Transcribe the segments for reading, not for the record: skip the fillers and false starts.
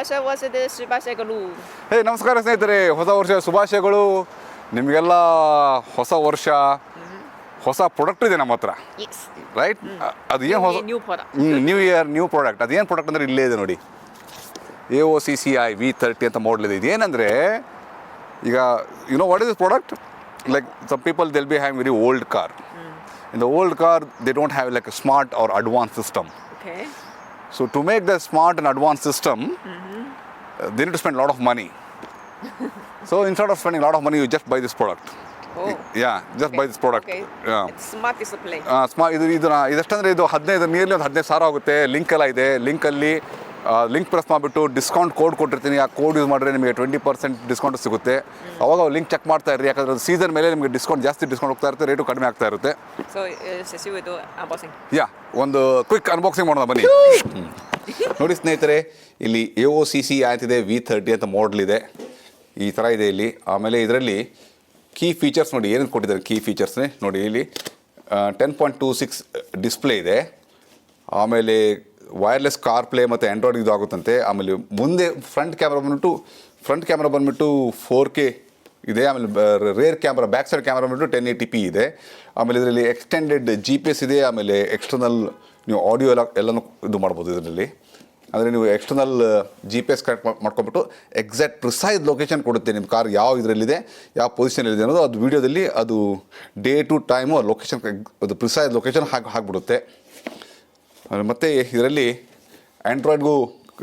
ವರ್ಷದ ಶುಭಾಶಯಗಳು. ನಮಸ್ಕಾರ ಸ್ನೇಹಿತರೆ, ಹೊಸ ವರ್ಷ ಶುಭಾಶಯಗಳು. ನಿಮಗೆಲ್ಲ ಹೊಸ ವರ್ಷ, ಹೊಸ ಪ್ರಾಡಕ್ಟ್ ಇದೆ ನಮ್ಮ ಹತ್ರ, ರೈಟ್? ಅದು ಏನು ಹೊಸ ನ್ಯೂ ಇಯರ್ ನ್ಯೂ ಪ್ರಾಡಕ್ಟ್. ಅದೇನು ಪ್ರಾಡಕ್ಟ್ ಅಂದರೆ ಇಲ್ಲೇ ಇದೆ ನೋಡಿ, AOCCI V30 ಅಂತ ಮಾಡಲ್ ಇದೆ. ಇದೇನೆಂದರೆ, ಈಗ what is this product? Like some people they'll be have very old car. In the old car, they don't have like a smart or advanced system. Okay. So to make the smart and advanced system, they need to spend a lot of money. So instead of spending a lot of money, you just buy this product. Oh. Yeah, just buy this product. Okay. Yeah. It's smart display. Smart ಇದೆಷ್ಟಂದರೆ ಇದು 15,000 ಆಗುತ್ತೆ. Link ಎಲ್ಲ ಇದೆ. ಲಿಂಕಲ್ಲಿ link press ಮಾಡಿಬಿಟ್ಟು discount code ಕೊಟ್ಟಿರ್ತೀನಿ. ಆ code use ಮಾಡಿದ್ರೆ ನಿಮಗೆ 20% ಡಿಸ್ಕೌಂಟ್ ಸಿಗುತ್ತೆ. ಅವಾಗ ಲಿಂಕ್ ಚೆಕ್ ಮಾಡ್ತಾ ಇರಿ, ಯಾಕಂದರೆ ಅದು ಸೀಸನ್ ಮೇಲೆ ನಿಮಗೆ ಜಾಸ್ತಿ ಡಿಸ್ಕೌಂಟ್ ಹೋಗ್ತಾ ಇರುತ್ತೆ, ರೇಟು ಕಡಿಮೆ ಆಗ್ತಾ ಇರುತ್ತೆ. So, Ceci will do unboxing. ಒಂದು ಕ್ವಿಕ್ ಅನ್ಬಾಕ್ಸಿಂಗ್ ಮಾಡೋಣ ಬನ್ನಿ. ನೋಡಿ ಸ್ನೇಹಿತರೆ, ಇಲ್ಲಿ AOCCI ಅಂತಿದೆ, V30 ಅಂತ ಮಾಡಲ್ ಇದೆ. ಈ ಥರ ಇದೆ ಇಲ್ಲಿ. ಆಮೇಲೆ ಇದರಲ್ಲಿ ಕೀ ಫೀಚರ್ಸ್ ನೋಡಿ, ಏನೇನು ಕೊಟ್ಟಿದ್ದಾರೆ ಕೀ ಫೀಚರ್ಸ್ನೇ ನೋಡಿ. ಇಲ್ಲಿ 10.26 ಡಿಸ್ಪ್ಲೇ ಇದೆ. ಆಮೇಲೆ ವೈರ್ಲೆಸ್ ಕಾರ್ ಪ್ಲೇ ಮತ್ತು ಆ್ಯಂಡ್ರಾಯ್ಡ್ ಇದು ಆಗುತ್ತಂತೆ. ಆಮೇಲೆ ಮುಂದೆ ಫ್ರಂಟ್ ಕ್ಯಾಮ್ರಾ ಬಂದುಬಿಟ್ಟು 4K ಇದೆ. ಆಮೇಲೆ rare camera, back side camera ಬಂದುಬಿಟ್ಟು 1080p ಇದೆ. ಆಮೇಲೆ ಇದರಲ್ಲಿ ಎಕ್ಸ್ಟೆಂಡೆಡ್ GPS ಇದೆ. ಆಮೇಲೆ ಎಕ್ಸ್ಟರ್ನಲ್ ನೀವು ಆಡಿಯೋ ಎಲ್ಲನೂ ಇದು ಮಾಡ್ಬೋದು ಇದರಲ್ಲಿ. ಅಂದರೆ ನೀವು ಎಕ್ಸ್ಟರ್ನಲ್ GPS ಕನೆಕ್ಟ್ ಮಾಡ್ಕೊಂಬಿಟ್ಟು ಎಕ್ಸಾಕ್ಟ್ ಪ್ರಿಸೈಸ್ ಲೊಕೇಶನ್ ಕೊಡುತ್ತೆ. ನಿಮ್ಮ ಕಾರ್ ಯಾವ ಇದರಲ್ಲಿದೆ, ಯಾವ ಪೊಸಿಷನಲ್ಲಿದೆ ಅನ್ನೋದು ಅದು ವೀಡಿಯೋದಲ್ಲಿ ಅದು ಡೇ ಟು ಟೈಮು ಲೊಕೇಶನ್, ಅದು ಪ್ರಿಸೈಸ್ ಲೊಕೇಶನ್ ಹಾಕ್ಬಿಡುತ್ತೆ. ಮತ್ತು ಇದರಲ್ಲಿ ಆ್ಯಂಡ್ರಾಯ್ಡ್ಗೂ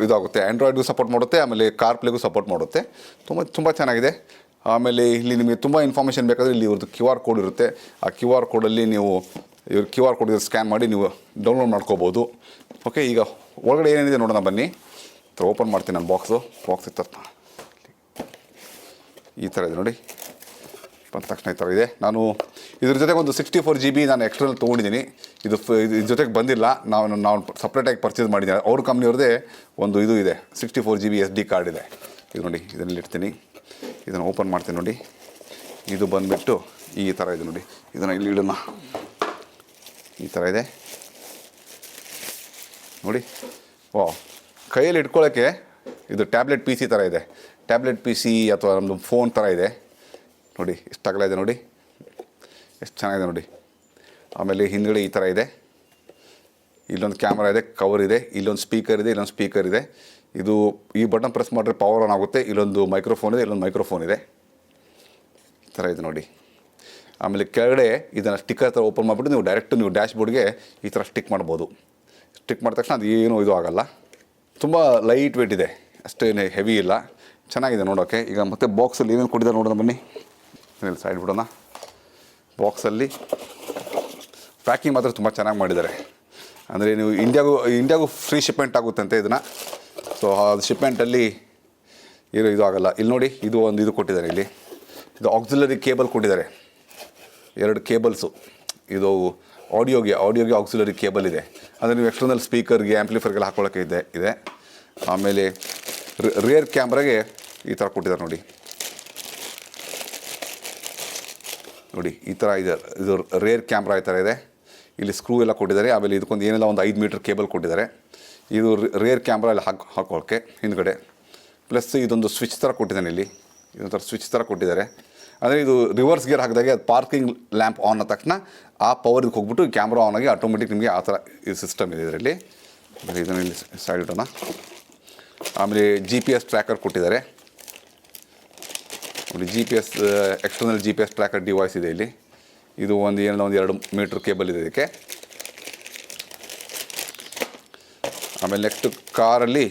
ಇದಾಗುತ್ತೆ, ಆ್ಯಂಡ್ರಾಯ್ಡ್ಗೂ ಸಪೋರ್ಟ್ ಮಾಡುತ್ತೆ. ಆಮೇಲೆ ಕಾರ್ ಪ್ಲೇಗೂ ಸಪೋರ್ಟ್ ಮಾಡುತ್ತೆ. ತುಂಬ ಚೆನ್ನಾಗಿದೆ. ಆಮೇಲೆ ಇಲ್ಲಿ ನಿಮಗೆ ತುಂಬ ಇನ್ಫಾರ್ಮೇಷನ್ ಬೇಕಾದರೆ ಇಲ್ಲಿ ಇವ್ರದ್ದು QR ಕೋಡ್ ಇರುತ್ತೆ. ಆ QR ಕೋಡಲ್ಲಿ ನೀವು QR ಕೋಡ್ ಸ್ಕ್ಯಾನ್ ಮಾಡಿ ನೀವು ಡೌನ್ಲೋಡ್ ಮಾಡ್ಕೋಬೋದು. ಓಕೆ, ಈಗ ಒಳಗಡೆ ಏನೇನಿದೆ ನೋಡೋಣ ಬನ್ನಿ. ಓಪನ್ ಮಾಡ್ತೀನಿ ನಾನು ಬಾಕ್ಸ್ ಇತ್ತ ಈ ಥರ ಇದೆ ನೋಡಿ. ಬಂದ ತಕ್ಷಣ ಈ ಥರ ಇದೆ. ನಾನು ಇದ್ರ ಜೊತೆಗೆ ಒಂದು 64 GB ನಾನು ಎಕ್ಸ್ಟ್ರನಲ್ ತೊಗೊಂಡಿದ್ದೀನಿ. ಇದ್ರ ಜೊತೆಗೆ ಬಂದಿಲ್ಲ, ನಾವು ಸಪ್ರೇಟಾಗಿ ಪರ್ಚೇಸ್ ಮಾಡಿದ್ದೀನಿ. ಅವ್ರ ಕಂಪ್ನಿಯವ್ರದ್ದೇ ಒಂದು ಇದು ಇದೆ, 64 GB SD ಕಾರ್ಡ್ ಇದೆ. ಇದು ನೋಡಿ, ಇದರಲ್ಲಿ ಇಡ್ತೀನಿ, ಇದನ್ನು ಓಪನ್ ಮಾಡ್ತೀನಿ ನೋಡಿ. ಇದು ಬಂದುಬಿಟ್ಟು ಈ ಥರ ಇದೆ ನೋಡಿ. ಇದನ್ನು ಇಲ್ಲಿ ಇಡೋಣ, ಈ ಥರ ಇದೆ ನೋಡಿ. ಕೈಯಲ್ಲಿ ಇಟ್ಕೊಳ್ಳೋಕ್ಕೆ ಇದು ಟ್ಯಾಬ್ಲೆಟ್ PC ಥರ ಇದೆ. ಟ್ಯಾಬ್ಲೆಟ್ PC ಅಥವಾ ನಮ್ಮದು ಫೋನ್ ಥರ ಇದೆ ನೋಡಿ. ಎಷ್ಟು ಅಗಲ ಇದೆ ನೋಡಿ, ಎಷ್ಟು ಚೆನ್ನಾಗಿದೆ ನೋಡಿ. ಆಮೇಲೆ ಹಿಂದ್ಗಡೆ ಈ ಥರ ಇದೆ. ಇಲ್ಲೊಂದು ಕ್ಯಾಮ್ರಾ ಇದೆ, ಕವರ್ ಇದೆ, ಇಲ್ಲೊಂದು ಸ್ಪೀಕರ್ ಇದೆ, ಇದು ಈ ಬಟನ್ ಪ್ರೆಸ್ ಮಾಡಿದ್ರೆ ಪವರ್ ಆನ್ ಆಗುತ್ತೆ. ಇಲ್ಲೊಂದು ಮೈಕ್ರೋಫೋನ್ ಇದೆ, ಈ ಥರ ಇದೆ ನೋಡಿ. ಆಮೇಲೆ ಕೆಳಗಡೆ ಇದನ್ನು ಸ್ಟಿಕ್ಕರ್ ಥರ ಓಪನ್ ಮಾಡಿಬಿಟ್ಟು ನೀವು ಡೈರೆಕ್ಟ್ ಡ್ಯಾಶ್ ಬೋರ್ಡ್ಗೆ ಈ ಥರ ಸ್ಟಿಕ್ ಮಾಡ್ಬೋದು. ಸ್ಟಿಕ್ ಮಾಡಿದ ತಕ್ಷಣ ಅದು ಏನೂ ಇದು ಆಗೋಲ್ಲ. ತುಂಬ ಲೈಟ್ ವೇಟ್ ಇದೆ, ಅಷ್ಟೇನು ಹೆವಿ ಇಲ್ಲ, ಚೆನ್ನಾಗಿದೆ ನೋಡೋಕ್ಕೆ. ಈಗ ಮತ್ತೆ ಬಾಕ್ಸಲ್ಲಿ ಏನೇನು ಕೊಟ್ಟಿದ್ದಾರೆ ನೋಡೋಣ ಬನ್ನಿ. ಸೈಡ್ ಬಿಡೋಣ. ಬಾಕ್ಸಲ್ಲಿ ಪ್ಯಾಕಿಂಗ್ ಮಾತ್ರ ತುಂಬ ಚೆನ್ನಾಗಿ ಮಾಡಿದ್ದಾರೆ. ಅಂದರೆ ನೀವು ಇಂಡಿಯಾಗೂ ಫ್ರೀ ಶಿಪ್ಮೆಂಟ್ ಆಗುತ್ತಂತೆ ಇದನ್ನು. ಸೊ ಅದು ಶಿಪ್ಮೆಂಟಲ್ಲಿ ಇದು ಆಗೋಲ್ಲ. ಇಲ್ಲಿ ನೋಡಿ, ಇದು ಕೊಟ್ಟಿದ್ದಾರೆ. ಇಲ್ಲಿ ಇದು ಆಕ್ಸಿಲರಿ ಕೇಬಲ್ ಕೊಟ್ಟಿದ್ದಾರೆ, 2 ಕೇಬಲ್ಸು. ಇದು ಆಡಿಯೋಗೆ ಆಕ್ಸಿಲರಿ ಕೇಬಲ್ ಇದೆ. ಅಂದರೆ ನೀವು ಎಕ್ಸ್ಟರ್ನಲ್ ಸ್ಪೀಕರ್ಗೆ, ಆ್ಯಂಪ್ಲಿಫೈರ್ಗೆಲ್ಲ ಹಾಕೊಳ್ಳೋಕ್ಕೆ ಇದೆ. ಆಮೇಲೆ ರೇರ್ ಕ್ಯಾಮ್ರಾಗೆ ಈ ಥರ ಕೊಟ್ಟಿದ್ದಾರೆ ನೋಡಿ. ಈ ಥರ ಇದೆ. ಇದು ರೇರ್ ಕ್ಯಾಮ್ರಾ ಈ ಥರ ಇದೆ. ಇಲ್ಲಿ ಸ್ಕ್ರೂ ಎಲ್ಲ ಕೊಟ್ಟಿದ್ದಾರೆ. ಆಮೇಲೆ ಇದಕ್ಕೊಂದು ಏನೆಲ್ಲ ಒಂದು 5 ಮೀಟರ್ ಕೇಬಲ್ ಕೊಟ್ಟಿದ್ದಾರೆ. ಇದು ರೇರ್ ಕ್ಯಾಮ್ರಾ ಎಲ್ಲ ಹಾಕೊಳ್ಳೋಕ್ಕೆ ಹಿಂದ್ಗಡೆ. ಪ್ಲಸ್ ಇದೊಂದು ಸ್ವಿಚ್ ಥರ ಕೊಟ್ಟಿದ್ದಾನೆ. ಇಲ್ಲಿ ಇದೊಂಥರ ಸ್ವಿಚ್ ಥರ ಕೊಟ್ಟಿದ್ದಾರೆ. ಅಂದರೆ ಇದು ರಿವರ್ಸ್ ಗೇರ್ ಹಾಕಿದಾಗೆ ಅದು ಪಾರ್ಕಿಂಗ್ ಲ್ಯಾಂಪ್ ಆನ್ ಆದ ತಕ್ಷಣ ಆ ಪವರ್ಗೆ ಹೋಗ್ಬಿಟ್ಟು ಕ್ಯಾಮ್ರಾ ಆನ್ ಆಗಿ ಆಟೋಮೆಟಿಕ್ ನಿಮಗೆ ಆ ಥರ ಇದು ಸಿಸ್ಟಮ್ ಇದೆ ಇದರಲ್ಲಿ. ಇದನ್ನು ಇಲ್ಲಿ ಸೈಡ್ ಇಡೋಣ. ಆಮೇಲೆ GPS ಟ್ರ್ಯಾಕರ್ ಕೊಟ್ಟಿದ್ದಾರೆ ನೋಡಿ. GPS external GPS tracker device ಇದೆ ಇಲ್ಲಿ. ಇದು ಒಂದು 2 ಮೀಟ್ರ್ ಕೇಬಲ್ ಇದೆ ಇದಕ್ಕೆ. ಆಮೇಲೆ ನೆಕ್ಸ್ಟ್ ಕಾರಲ್ಲಿ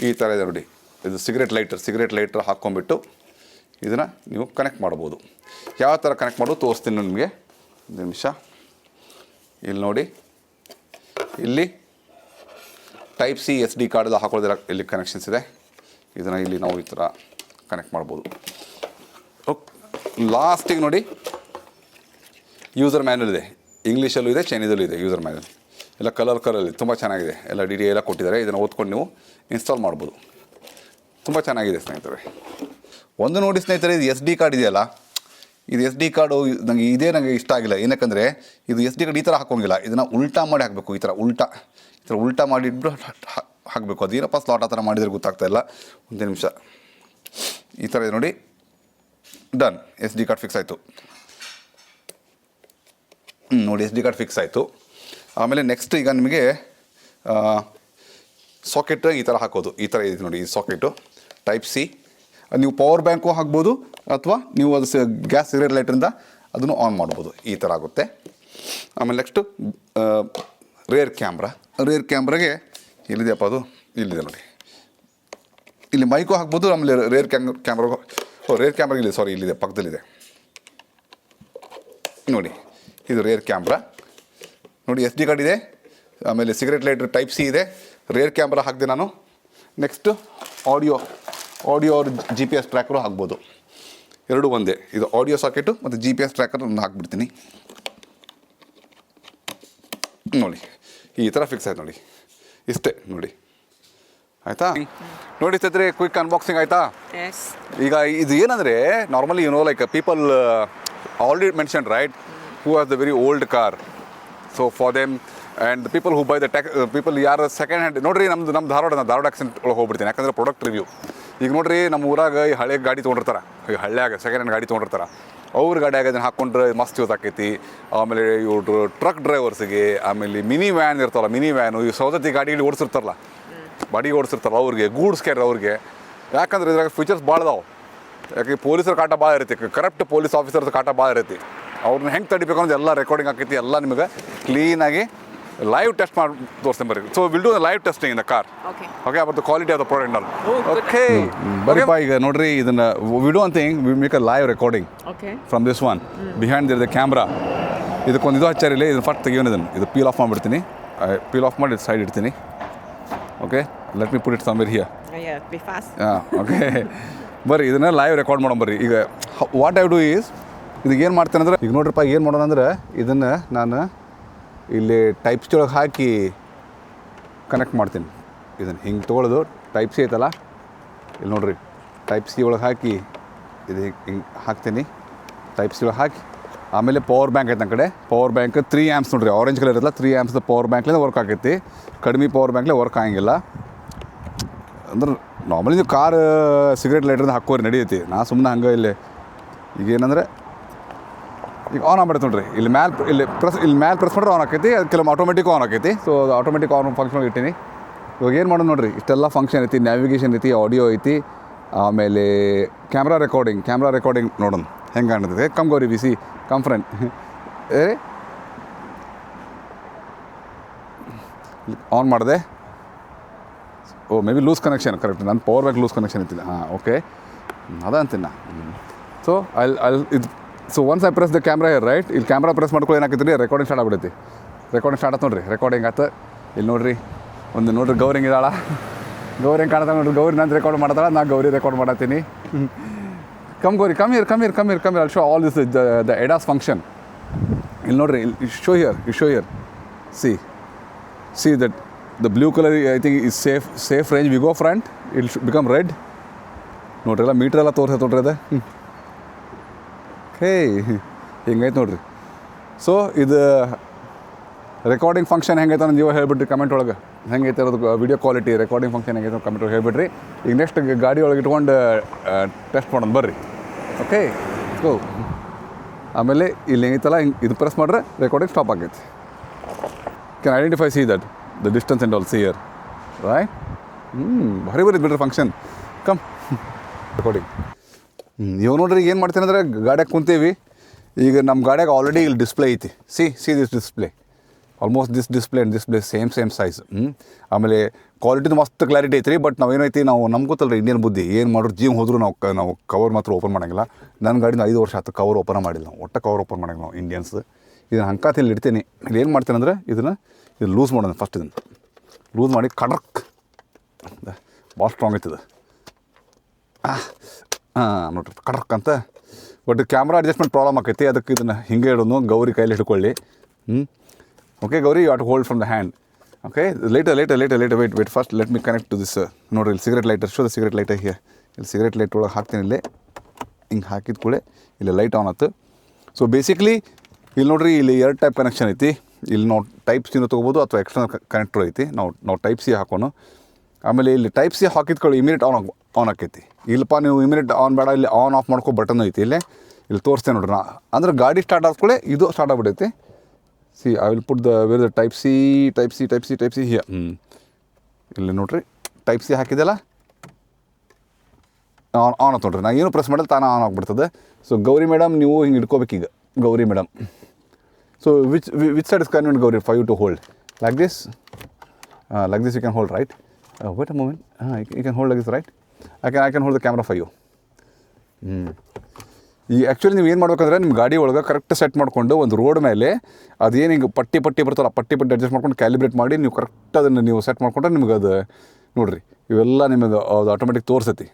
ಈ ಥರ ಇದೆ ನೋಡಿ. ಇದು ಸಿಗರೇಟ್ ಲೈಟರ್ ಹಾಕ್ಕೊಂಬಿಟ್ಟು ಇದನ್ನು ನೀವು ಕನೆಕ್ಟ್ ಮಾಡ್ಬೋದು. ಯಾವ ಥರ ಕನೆಕ್ಟ್ ಮಾಡೋದು ತೋರಿಸ್ತೀನಿ ನಿಮಗೆ, ಒಂದು ನಿಮಿಷ. ಇಲ್ಲಿ ನೋಡಿ, ಇಲ್ಲಿ Type-C SD ಕಾರ್ಡ್ ಎಲ್ಲ ಹಾಕೊಳ್ಳೋದಿಲ್ಲ, ಇಲ್ಲಿ ಕನೆಕ್ಷನ್ಸ್ ಇದೆ. ಇದನ್ನು ಇಲ್ಲಿ ನಾವು ಈ ಥರ ಕನೆಕ್ಟ್ ಮಾಡ್ಬೋದು. ಲಾಸ್ಟಿಗೆ ನೋಡಿ, ಯೂಸರ್ ಮ್ಯಾನ್ಯಲ್ ಇದೆ. ಇಂಗ್ಲೀಷಲ್ಲೂ ಇದೆ, ಚೈನೀಸಲ್ಲೂ ಇದೆ ಯೂಸರ್ ಮ್ಯಾನ್ಯಲ್. ಎಲ್ಲ ಕಲರಲ್ಲಿ ತುಂಬ ಚೆನ್ನಾಗಿದೆ. ಎಲ್ಲ ಎಲ್ಲ ಕೊಟ್ಟಿದ್ದಾರೆ. ಇದನ್ನು ಓದ್ಕೊಂಡು ನೀವು ಇನ್ಸ್ಟಾಲ್ ಮಾಡ್ಬೋದು. ತುಂಬ ಚೆನ್ನಾಗಿದೆ ಸ್ನೇಹಿತರೆ. ಒಂದು ನೋಡಿ ಸ್ನೇಹಿತರೆ, ಇದು SD ಕಾರ್ಡ್ ಇದೆಯಲ್ಲ, ಇದು SD ಕಾರ್ಡು ನನಗೆ ಇಷ್ಟ ಆಗಿಲ್ಲ. ಏನಕ್ಕಂದರೆ ಇದು SD ಕಾರ್ಡ್ ಈ ಥರ ಹಾಕೋಂಗಿಲ್ಲ, ಇದನ್ನು ಉಲ್ಟಾ ಮಾಡಿ ಹಾಕಬೇಕು. ಈ ಥರ ಉಲ್ಟಾ ಈ ಥರ ಉಲ್ಟಾ ಮಾಡಿಟ್ಬಿಟ್ಟು ಹಾಕಬೇಕು. ಅದೇನಪ್ಪ ಸ್ಲಾಟ್ ಆ ಥರ ಮಾಡಿದರೆ ಗೊತ್ತಾಗ್ತಾ ಇಲ್ಲ. ಒಂದು ನಿಮಿಷ. ಈ ಥರ ಇದೆ ನೋಡಿ. Done. S D card fix ಆಯಿತು. ನೋಡಿ ಎಸ್ ಡಿ ಕಾರ್ಡ್ ಫಿಕ್ಸ್ ಆಯಿತು. ಆಮೇಲೆ ನೆಕ್ಸ್ಟ್ ಈಗ ನಿಮಗೆ ಸಾಕೆಟ್ ಈ ಥರ ಹಾಕೋದು. ಈ ಥರ ಇದೆ ನೋಡಿ ಈ ಸಾಕೆಟು ಟೈಪ್ ಸಿ. ನೀವು ಪವರ್ ಬ್ಯಾಂಕು ಹಾಕ್ಬೋದು ಅಥವಾ ನೀವು ಅದು ಗ್ಯಾಸ್ ಸಿಗರೇಟ್ ಲೈಟ್ರಿಂದ ಅದನ್ನು ಆನ್ ಮಾಡ್ಬೋದು. ಈ ಥರ ಆಗುತ್ತೆ. ಆಮೇಲೆ ನೆಕ್ಸ್ಟು ರೇರ್ ಕ್ಯಾಮ್ರಾ. ರೇರ್ ಕ್ಯಾಮ್ರಾಗೆ ಎಲ್ಲಿದೆಯಪ್ಪ ಅದು? ಇಲ್ಲಿದೆ ನೋಡಿ. ಇಲ್ಲಿ ಮೈಕು ಹಾಕ್ಬೋದು. ಆಮೇಲೆ ರೇರ್ ಕ್ಯಾಮ್ರಾಗಿಲ್ಲ, ಸಾರಿ ಇಲ್ಲಿದೆ, ಪಕ್ಕದಲ್ಲಿದೆ ನೋಡಿ. ಇದು ರೇರ್ ಕ್ಯಾಮ್ರಾ ನೋಡಿ. ಎಸ್ ಡಿ ಕಾರ್ಡ್ ಇದೆ. ಆಮೇಲೆ ಸಿಗರೇಟ್ ಲೈಟ್ರ್ ಟೈಪ್ ಸಿ ಇದೆ. ರೇರ್ ಕ್ಯಾಮ್ರಾ ಹಾಕಿದೆ ನಾನು. ನೆಕ್ಸ್ಟು ಆಡಿಯೋ ಅವ್ರ ಜಿ ಪಿ ಎಸ್ ಟ್ರ್ಯಾಕರು ಹಾಕ್ಬೋದು. ಎರಡೂ ಒಂದೇ. ಇದು ಆಡಿಯೋ ಸಾಕೆಟು ಮತ್ತು ಜಿ ಪಿ ಎಸ್ ಟ್ರ್ಯಾಕರ್ ನಾನು ಹಾಕ್ಬಿಡ್ತೀನಿ ನೋಡಿ. ಈ ಥರ ಫಿಕ್ಸ್ ಆಯ್ತು ನೋಡಿ. ಇಷ್ಟೇ ನೋಡಿ. ಆಯಿತಾ? ನೋಡಿ ಸ್ನೇಹಿತರೆ, ಕ್ವಿಕ್ ಅನ್ಬಾಕ್ಸಿಂಗ್ ಆಯಿತಾ? ಎಸ್. ಈಗ ಇದು ಏನಂದರೆ normally like people already mention right who has the very old car. So for them and the people who by the people ಯಾರು ಸೆಕೆಂಡ್ ಹ್ಯಾಂಡ್. ನೋಡಿರಿ ನಮ್ಮ ಧಾರವಾಡ ಆಕ್ಸಿಡೆಂಟ್ ಒಳಗೆ ಹೋಗ್ಬಿಡ್ತೀನಿ. ಯಾಕಂದರೆ ಪ್ರಾಡಕ್ಟ್ ರಿವ್ಯೂ. ಈಗ ನೋಡಿರಿ ನಮ್ಮ ಊರಾಗ ಈ ಹಳೆ ಗಾಡಿ ತೊಗೊಂಡಿರ್ತಾರೆ. ಈ ಹಳ್ಳಿಯಾಗ ಸೆಕೆಂಡ್ ಹ್ಯಾಂಡ್ ಗಾಡಿ ತೊಗೊಂಡಿರ್ತಾರೆ. ಅವ್ರ ಗಾಡಿಯಾಗ ಅದನ್ನು ಹಾಕ್ಕೊಂಡ್ರೆ ಮಸ್ತ್ ಯೂಸ್ ಆಕೈತಿ. ಆಮೇಲೆ ಇವ್ರು ಟ್ರಕ್ ಡ್ರೈವರ್ಸಿಗೆ, ಆಮೇಲೆ ಮಿನಿ ವ್ಯಾನ್ ಇರ್ತಾರಲ್ಲ, ಮಿನಿ ವ್ಯಾನು, ಈ ಸೌದತ್ತಿ ಗಾಡಿಗಳು ಓಡಿಸಿರ್ತಾರಲ್ಲ, ಬಾಡಿಗೆ ಓಡಿಸಿರ್ತಾರಲ್ಲ ಅವ್ರಿಗೆ, ಗೂಡ್ಸ್ ಕ್ಯಾರಿ ಅವ್ರಿಗೆ. ಯಾಕಂದ್ರೆ ಇದ್ರಾಗ ಫೀಚರ್ಸ್ ಭಾಳ ಅದಾವೆ. ಯಾಕೆ ಪೊಲೀಸರ ಕಾಟ ಭಾಳ ಇರುತ್ತೆ, ಕರಪ್ಟ್ ಪೊಲೀಸ್ ಆಫೀಸರ್ಸ್ ಕಾಟ ಭಾಳ ಇರುತ್ತೆ. ಅವ್ರನ್ನ ಹೆಂಗೆ ತಡಿಬೇಕು ಅನ್ನೋದು ಎಲ್ಲ ರೆಕಾರ್ಡಿಂಗ್ ಆಕೈತಿ. ಎಲ್ಲ ನಿಮಗೆ ಕ್ಲೀನಾಗಿ ಲೈವ್ ಟೆಸ್ಟ್ ಮಾಡಿ ತೋರಿಸ್ತೀನಿ ಬರ್ರಿ. So will do live testing in the car. Okay about the quality of the product all. Okay ಬರೀಪ್ಪ. ಈಗ ನೋಡ್ರಿ ಇದನ್ನು we do one thing, we make a live recording from this one. Behind there the camera. ಇದಕ್ಕೊಂದು ಇದು ಹಚ್ಚಾರಿಲ್ಲ. ಇದನ್ನು first ತೆಗಿಯೋಣ. ಇದು ಪೀಲ್ ಆಫ್ ಮಾಡಿಬಿಡ್ತೀನಿ. ಪೀಲ್ ಆಫ್ ಮಾಡಿ ಸೈಡ್ ಇಡ್ತೀನಿ. Okay, let me put it somewhere here. Okay ಬರ್ರಿ, ಇದನ್ನು ಲೈವ್ ರೆಕಾರ್ಡ್ ಮಾಡೋಣ ಬರ್ರಿ. ಈಗ ವಾಟ್ ಐ ಡೂ ಈಸ್, ಇದಕ್ಕೆ ಏನು ಮಾಡ್ತೇನೆ ಅಂದ್ರೆ, ಈಗ ನೋಡ್ರಿಪ್ಪ ಏನು ಮಾಡೋಣ ಅಂದ್ರೆ, ಇದನ್ನು ನಾನು ಇಲ್ಲಿ ಟೈಪ್ ಸಿ ಒಳಗೆ ಹಾಕಿ ಕನೆಕ್ಟ್ ಮಾಡ್ತೀನಿ. ಇದನ್ನು ಹಿಂಗೆ ತೊಗೊಳ್ಳೋದು ಟೈಪ್ ಸಿ ಐತಲ್ಲ, ಇಲ್ಲಿ ನೋಡಿರಿ ಟೈಪ್ ಸಿ ಒಳಗೆ ಹಾಕಿ ಇದು ಹಿಂಗೆ ಹಾಕ್ತೀನಿ. ಟೈಪ್ ಸಿ ಒಳಗೆ ಹಾಕಿ ಆಮೇಲೆ ಪವರ್ ಬ್ಯಾಂಕ್ ಐತೆ ನನ್ನ ಕಡೆ. ಪವರ್ ಬ್ಯಾಂಕ್ 3 ಆ್ಯಂಪ್ಸ್ ನೋಡಿರಿ, ಆರೆಂಜ್ ಕಲರ್ ಇರಲ್ಲ. 3 ಆ್ಯಂಪ್ಸ್ ಪವರ್ ಬ್ಯಾಂಕ್ಲಿಂದ ವರ್ಕ್ ಆಕೈತಿ. ಕಡಿಮೆ ಪವರ್ ಬ್ಯಾಂಕ್ಲೇ ವರ್ಕ್ ಆಗಂಗಿಲ್ಲ. ಅಂದ್ರೆ ನಾರ್ಮಲಿ ನೀವು ಕಾರ್ ಸಿಗರೇಟ್ ಲೈಟ್ರಿಂದ ಹಾಕೋರಿ ನಡೆಯುತ್ತೆ. ನಾ ಸುಮ್ಮನೆ ಹಂಗೆ ಇಲ್ಲಿ ಈಗ ಏನಂದರೆ ಈಗ ಆನ್ ಆಗ್ಬಿಡುತ್ತೆ ನೋಡಿರಿ. ಇಲ್ಲಿ ಮ್ಯಾಲೆ ಪ್ರೆಸ್ ಮಾಡಿದ್ರೆ ಆನ್ ಆಕೈತಿ. ಅದು ಕೆಲವು ಆಟೋಮೆಟಿಕ್ ಆನ್ ಆಕೈತಿ. ಸೊ ಅದು ಆಟೋಮೆಟಿಕ್ ಆನ್ ಫಂಕ್ಷನ್ ಇಟ್ಟೀನಿ. ಇವಾಗ ಏನು ಮಾಡೋದು ನೋಡಿರಿ, ಇಷ್ಟೆಲ್ಲ ಫಂಕ್ಷನ್ ಐತಿ. ನ್ಯಾವಿಗೇಷನ್ ಐತಿ, ಆಡಿಯೋ ಐತಿ, ಆಮೇಲೆ ಕ್ಯಾಮ್ರಾ ರೆಕಾರ್ಡಿಂಗ್ ನೋಡೋಣ ಹೆಂಗೆ ಕಾಣ್ತದೆ. ಕಮ್ ಗೌರಿ ಬಿಸಿ ಕಮ್ ಫ್ರೆಂಡ್. ಆನ್ ಮಾಡಿದೆ. Oh maybe loose connection. Correct, ನನ್ನ ಪವರ್ ಬ್ಯಾಂಕ್ ಲೂಸ್ ಕನೆಕ್ಷನ್ ಇತ್ತಿಲ್ಲ. ಹಾಂ ಓಕೆ, ಅದ ಅಂತೀನಿ ನಾ. So so once I press the camera here right. ಇಲ್ಲಿ ಕ್ಯಾಮ್ರಾ ಪ್ರೆಸ್ ಮಾಡ್ಕೊಳ್ಳಿ ಏನಾಕೈತಿ ರೀ, ರೆಕಾರ್ಡಿಂಗ್ ಸ್ಟಾರ್ಟ್ ಆಗ್ಬಿಡೈತಿ. ರೆಕಾರ್ಡಿಂಗ್ ಸ್ಟಾರ್ಟ್ ಆಯ್ತು ನೋಡಿರಿ. ರೆಕಾರ್ಡಿಂಗ್ ಆಯ್ತು. ಇಲ್ಲಿ ನೋಡಿರಿ ಒಂದು ನೋಡಿರಿ ಗೌರಿ ಹೆಂಗಿದಾಳ. ಗೌರಿ ಹೆಂಗೆ ಕಾಣ್ತಾಳೆ ನೋಡಿರಿ. ಗೌರಿ ನಾನು ರೆಕಾರ್ಡ್ ಮಾಡ್ತಾಳೆ, ನಾ ಗೌರಿ ರೆಕಾರ್ಡ್ ಮಾಡತ್ತೀನಿ. Come Gauri, come here. I'll show all this the ADAS function. ಇಲ್ಲಿ ನೋಡಿರಿ, show here. See that the blue colour I think is safe range. We go front, it'll become red. ನೋಡ್ರಿ ಎಲ್ಲ ಮೀಟ್ರ್ ಎಲ್ಲ ತೋರಿಸೈತೆ ನೋಡ್ರಿ ಅದು. ಹೇ ಹಿಂಗೈತೆ ನೋಡ್ರಿ. ಸೊ ಇದು ರೆಕಾರ್ಡಿಂಗ್ ಫಂಕ್ಷನ್ ಹೆಂಗೈತೆ ಅಂತ ನೀವು ಹೇಳ್ಬಿಟ್ರಿ ಕಮೆಂಟ್ ಒಳಗೆ. ಹೆಂಗೈತೆ ಇರೋದು ವಿಡಿಯೋ ಕ್ವಾಲಿಟಿ, ರೆಕಾರ್ಡಿಂಗ್ ಫಂಕ್ಷನ್ ಹೆಂಗೈತೆ ಕಮೆಂಟ್ ಒಳಗೆ ಹೇಳ್ಬಿಟ್ರಿ. ಈಗ ನೆಕ್ಸ್ಟ್ ಗಾಡಿ ಒಳಗೆ ಇಟ್ಕೊಂಡು ಟೆಸ್ಟ್ ಮಾಡೋಣ ಬರ್ರಿ. Okay go. ಆಮೇಲೆ ಇಲ್ಲಿ ಹೆಂಗೈತಲ್ಲ, ಹಿಂಗೆ ಇದು ಪ್ರೆಸ್ ಮಾಡಿದ್ರೆ ರೆಕಾರ್ಡಿಂಗ್ ಸ್ಟಾಪ್ ಆಗೈತಿ. Can identify C that the distance and all see here right. ಭಾರಿ ಬಿಡ್ರಿ ಫಂಕ್ಷನ್. Come recording. ನೀವು ನೋಡ್ರಿ ಏನು ಮಾಡ್ತೀನಿ ಅಂದರೆ, ಗಾಡಿಯಾಗ ಕುಂತೀವಿ. ಈಗ ನಮ್ಮ ಗಾಡಿಯಾಗ ಆಲ್ರೆಡಿ ಇಲ್ಲಿ ಡಿಸ್ಪ್ಲೇ ಐತಿ. See this display, almost this display and display same size. ಆಮೇಲೆ ಕ್ವಾಲಿಟಿದು ಮಸ್ತ್ ಕ್ಲಾರಿಟಿ ಐತ್ರಿ. ಬಟ್ ನಾವೇನೈತಿ, ನಮ್ಗೆ ಗೊತ್ತಲ್ಲ ರೀ ಇಂಡಿಯನ್ ಬುದ್ಧಿ. ಏನು ಮಾಡೋರು ಜೀವ ಹೋದರೂ ನಾವು ಕವರ್ ಮಾತ್ರ ಓಪನ್ ಮಾಡೋಂಗಿಲ್ಲ. ನನ್ನ ಗಾಡಿನ 5 ವರ್ಷ ಆಯ್ತು ಕವರ್ ಓಪನ್ ಮಾಡಿಲ್ಲ ನಾವು. ಒಟ್ಟು ಕವರ್ ಓಪನ್ ಮಾಡೋಂಗಿಲ್ಲ ನಾವು ಇಂಡಿಯನ್ಸ್. ಇದನ್ನು ಹಂಕಾತಿ ಇಲ್ಲಿ ಇಡ್ತೀನಿ. ಇಲ್ಲಿ ಏನು ಮಾಡ್ತೀನಿ ಅಂದರೆ, ಇದು ಲೂಸ್ ಮಾಡೋಣ ಫಸ್ಟ್. ಇದನ್ನು ಲೂಸ್ ಮಾಡಿ ಕಡಕ್, ಭಾಳ ಸ್ಟ್ರಾಂಗ್ ಐತಿದೆ. ನೋಡ್ರಿ ಕಡಕ್ ಅಂತ. ಬಟ್ ಕ್ಯಾಮ್ರಾ ಅಡ್ಜಸ್ಟ್ಮೆಂಟ್ ಪ್ರಾಬ್ಲಮ್ ಆಕೈತಿ. ಅದಕ್ಕೆ ಇದನ್ನು ಹಿಂಗೆ ಇಡೋದು. ಗೌರಿ ಕೈಲಿ ಹಿಡ್ಕೊಳ್ಳಿ. Okay Gauri, you have to hold from the hand. Okay later wait first let me connect to this. ನೋಡಿರಿ ಇಲ್ಲಿ cigarette lighter, show the cigarette lighter here. ಇಲ್ಲಿ ಸಿಗರೇಟ್ ಲೈಟ್ ಒಳಗೆ ಹಾಕ್ತೀನಿ. ಇಲ್ಲಿ ಹಿಂಗೆ ಹಾಕಿದ ಕೂಡಲೇ ಇಲ್ಲಿ ಲೈಟ್ ಆನ್ ಆಯ್ತು. ಸೊ ಬೇಸಿಕ್ಲಿ ಇಲ್ಲಿ ನೋಡಿರಿ, ಇಲ್ಲಿ 2 ಟೈಪ್ ಕನೆಕ್ಷನ್ ಐತಿ. ಇಲ್ಲಿ ನಾವು ಟೈಪ್ ಸಿನೂ ತೊಗೋಬೋದು ಅಥವಾ ಎಕ್ಸ್ಟರ್ನಲ್ ಕನೆಕ್ಟ್ರ್ ಐತಿ. ನಾವು ಟೈಪ್ ಸಿ ಹಾಕೋನು. ಆಮೇಲೆ ಇಲ್ಲಿ ಟೈಪ್ ಸಿ ಹಾಕಿದ್ಕೊಳ್ಳಿ ಇಮಿಡಿಯೇಟ್ ಆನ್ ಆಕೈತಿ. ಇಲ್ಲಪ್ಪ ನೀವು ಇಮಿಡಿಯೇಟ್ ಆನ್ ಬೇಡ, ಇಲ್ಲಿ ಆನ್ ಆಫ್ ಮಾಡ್ಕೊ ಬಟನ್ ಐತಿ. ಇಲ್ಲಿ ತೋರಿಸ್ತೇನೆ ನೋಡ್ರಿ ನಾ. ಅಂದ್ರೆ ಗಾಡಿ ಸ್ಟಾರ್ಟ್ ಆದ್ಕೊಳ್ಳೆ ಇದು ಸ್ಟಾರ್ಟ್ ಆಗ್ಬಿಟ್ಟೈತಿ. See I will put where the type C here. ಇಲ್ಲಿ ನೋಡ್ರಿ ಟೈಪ್ ಸಿ ಹಾಕಿದೆಲ್ಲ ಆನ್ ಆತ್ ನೋಡ್ರಿ. ನಾ ಏನು ಪ್ರೆಸ್ ಮಾಡಿದ್ರೆ ತಾನೇ ಆನ್ ಆಗಿಬಿಡ್ತದೆ. ಸೊ ಗೌರಿ ಮೇಡಮ್ ನೀವು ಹಿಂಗೆ ಇಟ್ಕೋಬೇಕೀಗ. Gauri madam, so which side is convenient Gauri for you to hold? Like this you can hold, right? Wait a moment. You can hold like this, right? I can hold the camera for you. ಈ actually ನೀವು ಏನು ಮಾಡ್ಬೇಕಂದ್ರೆ ನಿಮ್ಮ ಗಾಡಿ ಒಳಗೆ correct set ಮಾಡಿಕೊಂಡು ಒಂದು road ಮೇಲೆ ಅದೇನು ಹಿಂಗೆ ಪಟ್ಟಿ ಬರ್ತಲ್ಲ, ಪಟ್ಟಿ ಅಡ್ಜಸ್ಟ್ ಮಾಡ್ಕೊಂಡು ಕ್ಯಾಲಿಬ್ರೇಟ್ ಮಾಡಿ ನೀವು ಕರೆಕ್ಟ್ ಅದನ್ನು ನೀವು ಸೆಟ್ ಮಾಡ್ಕೊಂಡ್ರೆ ನಿಮ್ಗೆ ಅದು ನೋಡಿರಿ ಇವೆಲ್ಲ ನಿಮಗೆ ಅದು ಆಟೋಮೆಟಿಕ್ ತೋರಿಸೈತಿ.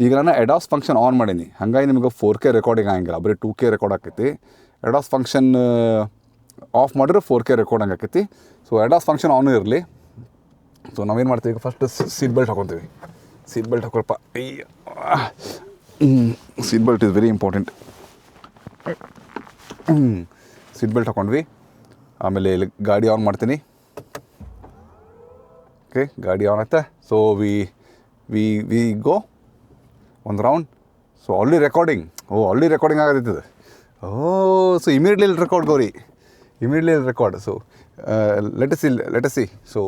ಈಗ ನಾನು ಎಡಾಸ್ ಫಂಕ್ಷನ್ ಆನ್ ಮಾಡೀನಿ, ಹಾಗಾಗಿ ನಿಮಗೆ 4K ರೆಕಾರ್ಡಿಂಗ್ ಆಗಂಗಿಲ್ಲ, ಬರೀ 2K ರೆಕಾರ್ಡ್ ಆಕೈತಿ. ಎಡಾಸ್ ಫಂಕ್ಷನ್ ಆಫ್ ಮಾಡಿದ್ರೆ 4K ರೆಕಾರ್ಡಿಂಗ್ ಆಕೈತಿ. ಸೊ ಎಡಾಸ್ ಫಂಕ್ಷನ್ ಆನ್ ಇರಲಿ. ಸೊ ನಾವೇನು ಮಾಡ್ತೀವಿ ಈಗ ಫಸ್ಟ್ ಸೀಟ್ ಬೆಲ್ಟ್ ಹಾಕೊತೀವಿ. ಸೀಟ್ ಬೆಲ್ಟ್ ಹಾಕೊಳಪ್ಪ. Seat belt is very important. Seat belt ಹಾಕೊಂಡ್ವಿ. ಆಮೇಲೆ ಇಲ್ಲಿ ಗಾಡಿ ಆನ್ ಮಾಡ್ತೀನಿ. ಓಕೆ, ಗಾಡಿ ಆನ್ ಆಯ್ತಾ? ಸೊ ವಿ ಗೋ ಒಂದು ರೌಂಡ್. ಸೊ ಆಲ್ರೆಡಿ ರೆಕಾರ್ಡಿಂಗ್ ಆಗತ್ತೈತದೆ. So immediately record Gauri, immediately record. So let see. So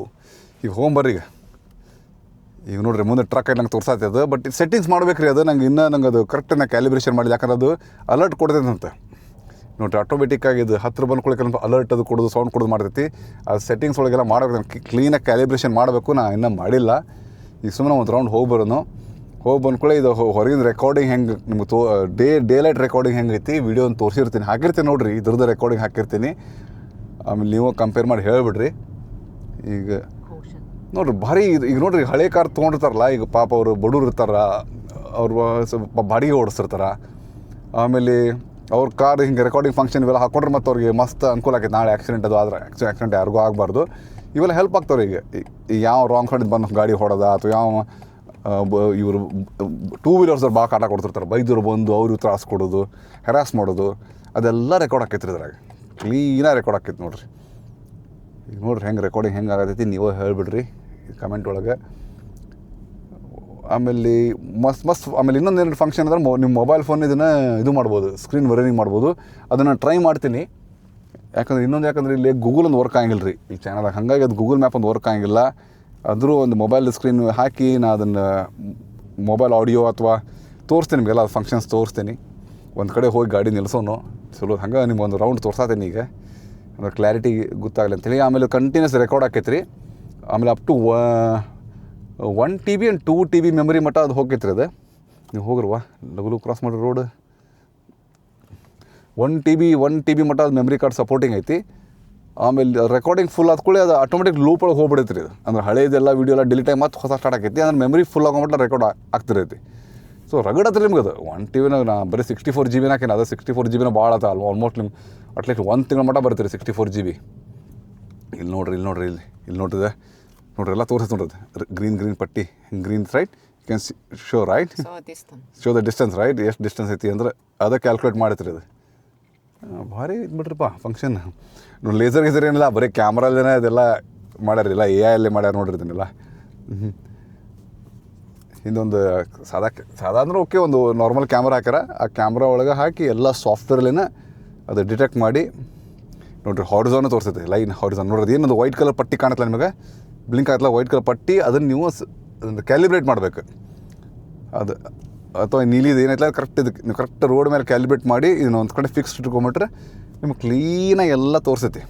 ಈಗ ಹೋಗಿ ಬರ್ರಿ. ಈಗ ನೋಡಿರಿ ಮುಂದೆ ಟ್ರಕ್ ನಂಗೆ ತೋರ್ಸಾತದ. ಬಟ್ ಸೆಟ್ಟಿಂಗ್ಸ್ ಮಾಡ್ಬೇಕು ರೀ. ಅದು ನಂಗೆ ಅದು ಕರೆಕ್ಟ್ ಕ್ಯಾಲಿಬ್ರೇಷನ್ ಮಾಡಿಲ್ಲ, ಯಾಕಂದ್ರೆ ಅದು ಅಲರ್ಟ್ ಕೊಡ್ತೈತೆ ನೋಡಿರಿ. ಆಟೋಮೆಟಿಕ್ಕಾಗಿ ಇದು ಹತ್ತಿರ ಬಂದ್ಕೊಳಕ್ಕೆ ಅಲರ್ಟ್ ಅದು ಕೊಡೋದು, ಸೌಂಡ್ ಕೊಡೋದು ಮಾಡ್ತೈತಿ. ಅದು ಸೆಟ್ಟಿಂಗ್ಸ್ ಒಳಗೆಲ್ಲ ಮಾಡಬೇಕು. ಕ್ಲೀನಾಗಿ ಕ್ಯಾಲಿಬ್ರೇಷನ್ ಮಾಡಬೇಕು. ನಾನು ಇನ್ನೂ ಮಾಡಿಲ್ಲ. ಈಗ ಸುಮ್ಮನೆ ಒಂದು ರೌಂಡ್ ಹೋಗಿ ಬಂದ್ಕೊಳ್ಳಿ. ಇದು ಹೊರಗಿನ ರೆಕಾರ್ಡಿಂಗ್ ಹೆಂಗೆ ನಿಮ್ಗೆ ಡೇ ಲೈಟ್ ರೆಕಾರ್ಡಿಂಗ್ ಹೆಂಗೆ ಐತಿ ವೀಡಿಯೋ ತೋರಿಸಿರ್ತೀನಿ, ಹಾಕಿರ್ತೀನಿ ನೋಡಿರಿ. ಇದ್ರದ್ದು ರೆಕಾರ್ಡಿಂಗ್ ಹಾಕಿರ್ತೀನಿ. ಆಮೇಲೆ ನೀವು ಕಂಪೇರ್ ಮಾಡಿ ಹೇಳಿಬಿಡ್ರಿ. ಈಗ ನೋಡಿರಿ ಭಾರಿ ಈಗ ನೋಡಿರಿ ಹಳೆ ಕಾರ್ ತೊಗೊಂಡಿರ್ತಾರಲ್ಲ, ಈಗ ಪಾಪ ಅವರು ಬಡವ್ರು ಇರ್ತಾರ, ಅವ್ರು ಸ್ವಲ್ಪ ಬಾಡಿಗೆ ಓಡಿಸ್ತಿರ್ತಾರೆ. ಆಮೇಲೆ ಅವ್ರ ಕಾರ್ ಹಿಂಗೆ ರೆಕಾರ್ಡಿಂಗ್ ಫಂಕ್ಷನ್ ಇವೆಲ್ಲ ಹಾಕೊಂಡ್ರೆ ಮತ್ತು ಅವ್ರಿಗೆ ಮಸ್ತ್ ಅನುಕೂಲ ಆಕೈತೆ. ನಾಳೆ ಆಕ್ಸಿಡೆಂಟ್ ಅದು ಆದ್ರೆ ಆಕ್ಸಿಡೆಂಟ್ ಯಾರಿಗೂ ಆಗಬಾರ್ದು. ಇವೆಲ್ಲ ಹೆಲ್ಪ್ ಆಗ್ತಾವ್ರಿ. ಈಗ ಯಾವ ರಾಂಗ್ ಸೈಡ್ ಬಂದು ಗಾಡಿ ಹೊಡೋದ ಅಥವಾ ಯಾವ ಇವರು 2 ವೀಲರ್ಸವ್ರು ಭಾಳ ಕಾಟ ಕೊಡ್ತಿರ್ತಾರೆ, ಬೈದವ್ರು ಬಂದು ಅವ್ರಿಗೆ ತ್ರಾಸ ಕೊಡೋದು, ಹೆರಾಸ್ ಮಾಡೋದು, ಅದೆಲ್ಲ ರೆಕಾರ್ಡ್ ಆಕೈತ್ರಿ. ಇದ್ರಾಗ ಕ್ಲೀನಾಗಿ ರೆಕಾರ್ಡ್ ಆಕೈತೆ ನೋಡಿರಿ. ಈಗ ನೋಡಿರಿ ಹೆಂಗೆ ರೆಕಾರ್ಡಿಂಗ್ ಹೆಂಗೆ ಆಗತೈತಿ ನೀವೇ ಹೇಳಿಬಿಡ್ರಿ ಕಮೆಂಟ್ ಒಳಗೆ. ಆಮೇಲೆ ಆಮೇಲೆ ಇನ್ನೊಂದು ಫಂಕ್ಷನ್ ಅಂದ್ರೆ ನಿಮ್ಮ ಮೊಬೈಲ್ ಫೋನ್ ಇದು ಮಾಡ್ಬೋದು, ಸ್ಕ್ರೀನ್ ವೆರರಿಂಗ್ ಮಾಡ್ಬೋದು. ಅದನ್ನು ಟ್ರೈ ಮಾಡ್ತೀನಿ. ಯಾಕಂದ್ರೆ ಇಲ್ಲಿ ಗೂಗಲ್ ಒಂದು ವರ್ಕ್ ಆಗಿಲ್ಲ ರೀ ಈ ಚಾನಲ್ದಾಗ, ಹಾಗಾಗಿ ಅದು ಗೂಗಲ್ ಮ್ಯಾಪ್ ಒಂದು ವರ್ಕ್ ಆಗಿಲ್ಲ. ಆದರೂ ಒಂದು ಮೊಬೈಲ್ ಸ್ಕ್ರೀನ್ ಹಾಕಿ ನಾನು ಅದನ್ನು ಮೊಬೈಲ್ ಆಡಿಯೋ ಅಥವಾ ತೋರಿಸ್ತೀನಿ ನಿಮಗೆಲ್ಲ ಅದು ಫಂಕ್ಷನ್ಸ್ ತೋರಿಸ್ತೀನಿ. ಒಂದು ಕಡೆ ಹೋಗಿ ಗಾಡಿ ನಿಲ್ಸೋನು ಚಲೋ. ಹಂಗೆ ನಿಮ್ಗೆ ಒಂದು ರೌಂಡ್ ತೋರ್ಸಾತೀನಿ ಈಗ, ಅಂದ್ರೆ ಕ್ಲಾರಿಟಿ ಗೊತ್ತಾಗಲಿ ಅಂಥೇಳಿ. ಆಮೇಲೆ ಕಂಟಿನ್ಯೂಸ್ ರೆಕಾರ್ಡ್ ಆಕೈತೆ ರೀ. ಆಮೇಲೆ up to 1 TB and 2 TB memory ಮಟ್ಟ ಅದು ಹೋಗೈತ್ರಿ. ಅದು ನೀವು ಹೋಗ್ರವ ಲಗು ಕ್ರಾಸ್ ಮಾಡಿ ರೋಡ್. 1 TB ಮಟ್ಟ ಅದು ಮೆಮ್ರಿ ಕಾರ್ಡ್ ಸಪೋರ್ಟಿಂಗ್ ಐತಿ. ಆಮೇಲೆ ರೆಕಾರ್ಡಿಂಗ್ ಫುಲ್ ಆದ್ಕೊಳ್ಳಿ ಅದು ಆಟೋಮೆಟಿಕ್ ಲೂಪ್ ಒಳಗೆ ಹೋಗ್ಬಿಡೈತೆ ರೀ. ಅದು ಅಂದ್ರೆ ಹಳೇದೆಲ್ಲ ವೀಡಿಯೋ ಎಲ್ಲ ಡಿಲೀಟ್ ಆಗಿ ಮತ್ತೆ ಹೊಸ ಸ್ಟಾರ್ಟ್ ಆಕೈತಿ. ಅಂದ್ರೆ ಮೆಮ್ರಿ ಫುಲ್ ಆಗೋಮಟ್ಟ ರೆಕಾರ್ಡ್ ಆಗ್ತಿರೈತಿ. ಸೊ ರಗಡ್ ಹತ್ರ ನಿಮ್ಗೆ ಅದು 1 TBನಾಗ ನಾ ಬರೀ 64 GB ಹಾಕೇನೆ. ಅದು 64 GB ಭಾಳ ಆತ ಅಲ್ವ. ಆಲ್ಮೋಸ್ಟ್ ನಿಮ್ಗೆ ಅಟ್ಲೀಸ್ಟ್ 1 ತಿಂಗಳ ಮಟ್ಟ ಬರ್ತೀರಿ 64 GB. ಇಲ್ಲಿ ನೋಡ್ರಿ ನೋಡ್ರಿದೆ ನೋಡ್ರಿ ಎಲ್ಲ ತೋರಿಸಿ ನೋಡ್ರಿ. ಗ್ರೀನ್ ಪಟ್ಟಿ green right. You can show right, show the distance right. ಎಷ್ಟು ಡಿಸ್ಟೆನ್ಸ್ ಐತಿ ಅಂದ್ರೆ ಅದೇ ಕ್ಯಾಲ್ಕುಲೇಟ್ ಮಾಡೈತ್ರಿ ಅದು. ಭಾರಿ ಬಿಡ್ರಿಪ್ಪ ಫಂಕ್ಷನ್. ನೋಡಿ ಲೇಸರ್ ಗೀಸರ್ ಏನಿಲ್ಲ, ಬರೀ ಕ್ಯಾಮ್ರಲ್ಲೇ ಅದೆಲ್ಲ ಮಾಡ್ಯಾರಿಲ್ಲ, AI ಅಲ್ಲೇ ಮಾಡ್ಯಾರ ನೋಡ್ರಿ ಇದನ್ನೆಲ್ಲ. ಹಿಂದೊಂದು ಸಾದಾ ಅಂದ್ರೆ ಓಕೆ, ಒಂದು ನಾರ್ಮಲ್ ಕ್ಯಾಮ್ರಾ ಹಾಕ್ಯಾರ. ಆ ಕ್ಯಾಮ್ರಾ ಒಳಗೆ ಹಾಕಿ ಎಲ್ಲ ಸಾಫ್ಟ್ವೇರ್ಲೇನ ಅದು ಡಿಟೆಕ್ಟ್ ಮಾಡಿ ನೋಡಿರಿ ಹಾರಿಜಾನ್ ತೋರಿಸ್ತೈತೆ. ಲೈನ್ ಹಾರಿಜಾನ್ ನೋಡ್ರಿ. ಏನೊಂದು ವೈಟ್ ಕಲರ್ ಪಟ್ಟಿ ಕಾಣತ್ತಲ್ಲ ನಿಮಗೆ, ಬ್ಲಿಂಕ್ ಆಗತ್ತಲ್ಲ ವೈಟ್ ಕಲರ್ ಪಟ್ಟಿ, ಅದನ್ನು ನೀವು ಅದನ್ನು ಕ್ಯಾಲಿಬ್ರೇಟ್ ಮಾಡಬೇಕು. ಅದು ಅಥವಾ ನೀಲಿದು ಏನೈತಲ್ಲ ಕರೆಕ್ಟ್ ಇದಕ್ಕೆ ನೀವು ಕರೆಕ್ಟ್ ರೋಡ್ ಮೇಲೆ ಕ್ಯಾಲಿಬ್ರೇಟ್ ಮಾಡಿ ಇದನ್ನ ಒಂದು ಕಡೆ ಫಿಕ್ಸ್ ಇಟ್ಕೊಂಬಿಟ್ರೆ ನಿಮ್ಗೆ ಕ್ಲೀನಾಗಿ ಎಲ್ಲ ತೋರಿಸೈತಿ.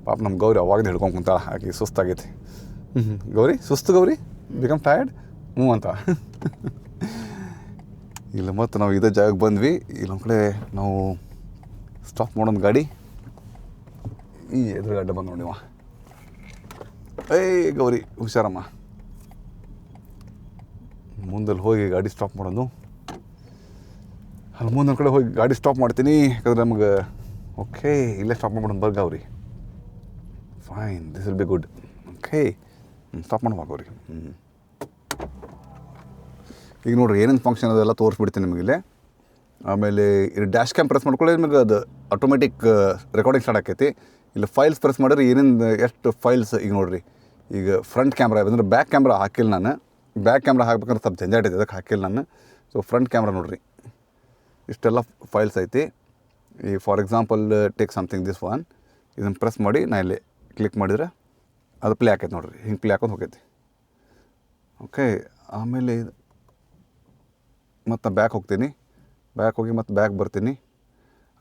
ಪಾಪ ನಮ್ಮ ಗೌರಿ ಅವಾಗದ ಹಿಡ್ಕೊಂಡು ಕುಂತಾಳ, ಆಕೆ ಸುಸ್ತಾಗೈತಿ. ಗೌರಿ ಸುಸ್ತು, ಗೌರಿ ಬಿಕಮ್ ಟಯರ್ಡ್ ಅಂತ. ಇಲ್ಲ ಮತ್ತು ನಾವು ಇದೇ ಜಾಗಕ್ಕೆ ಬಂದ್ವಿ. ಇಲ್ಲೊಂದು ಕಡೆ ನಾವು ಸ್ಟಾಪ್ ಮಾಡೋದು ಗಾಡಿ. ಈ ಎದುರುಗಡ್ಡೆ ಬಂದು ನೋಡಿವ. ಏಯ್ ಗೌರಿ ಹುಷಾರಮ್ಮ. ಮುಂದಲ್ಲಿ ಹೋಗಿ ಗಾಡಿ ಸ್ಟಾಪ್ ಮಾಡೋದು. ಅಲ್ಲಿ ಮುಂದೊಂದು ಕಡೆ ಹೋಗಿ ಗಾಡಿ ಸ್ಟಾಪ್ ಮಾಡ್ತೀನಿ, ಯಾಕಂದ್ರೆ ನಮಗೆ ಓಕೆ ಇಲ್ಲೇ ಸ್ಟಾಪ್ ಮಾಡ್ಬಿಡೋದು. ಬರ್ಗ ಅವ್ರಿ fine, this will be good. Okay stop ಮಾಡುವ ಗೌರಿ. ಈಗ ನೋಡಿರಿ ಏನೇನು ಫಂಕ್ಷನ್ ಅದೆಲ್ಲ ತೋರಿಸ್ಬಿಡ್ತೀನಿ ನಿಮಗಿಲ್ಲೇ. ಆಮೇಲೆ ಇದು ಡ್ಯಾಶ್ ಕ್ಯಾಮ್ ಪ್ರೆಸ್ ಮಾಡ್ಕೊಳ್ಳಿ, ನಿಮಗೆ ಅದು ಆಟೋಮೆಟಿಕ್ ರೆಕಾರ್ಡಿಂಗ್ ಸ್ಟಾರ್ಟ್ ಆಕೈತಿ. ಇಲ್ಲಿ ಫೈಲ್ಸ್ ಪ್ರೆಸ್ ಮಾಡಿದ್ರೆ ಏನೇನು ಎಷ್ಟು ಫೈಲ್ಸ್ ಈಗ ನೋಡಿರಿ. ಈಗ ಫ್ರಂಟ್ ಕ್ಯಾಮ್ರಾ ಅಂದರೆ ಬ್ಯಾಕ್ ಕ್ಯಾಮ್ರಾ ಹಾಕಿಲ್ಲ ನಾನು. ಬ್ಯಾಕ್ ಕ್ಯಾಮ್ರಾ ಹಾಕ್ಬೇಕಂದ್ರೆ ಸ್ವಲ್ಪ ಜಂಜಾಟ ಇದೆ, ಅದಕ್ಕೆ ಹಾಕಿಲ್ಲ ನಾನು. ಸೊ ಫ್ರಂಟ್ ಕ್ಯಾಮ್ರಾ ನೋಡಿರಿ, ಇಷ್ಟೆಲ್ಲ ಫೈಲ್ಸ್ ಐತಿ. ಈ for example take something this one, ಇದನ್ನು ಪ್ರೆಸ್ ಮಾಡಿ ನಾ ಇಲ್ಲಿ ಕ್ಲಿಕ್ ಮಾಡಿದರೆ ಅದು ಪ್ಲೇ ಆಕೈತೆ ನೋಡಿರಿ, ಹಿಂಗೆ ಪ್ಲೇ ಹಾಕೊಂಡು ಹೋಗೈತಿ. ಓಕೆ, ಆಮೇಲೆ ಮತ್ತು ಬ್ಯಾಕ್ ಹೋಗ್ತೀನಿ, ಬ್ಯಾಕ್ ಹೋಗಿ ಮತ್ತು ಬ್ಯಾಕ್ ಬರ್ತೀನಿ.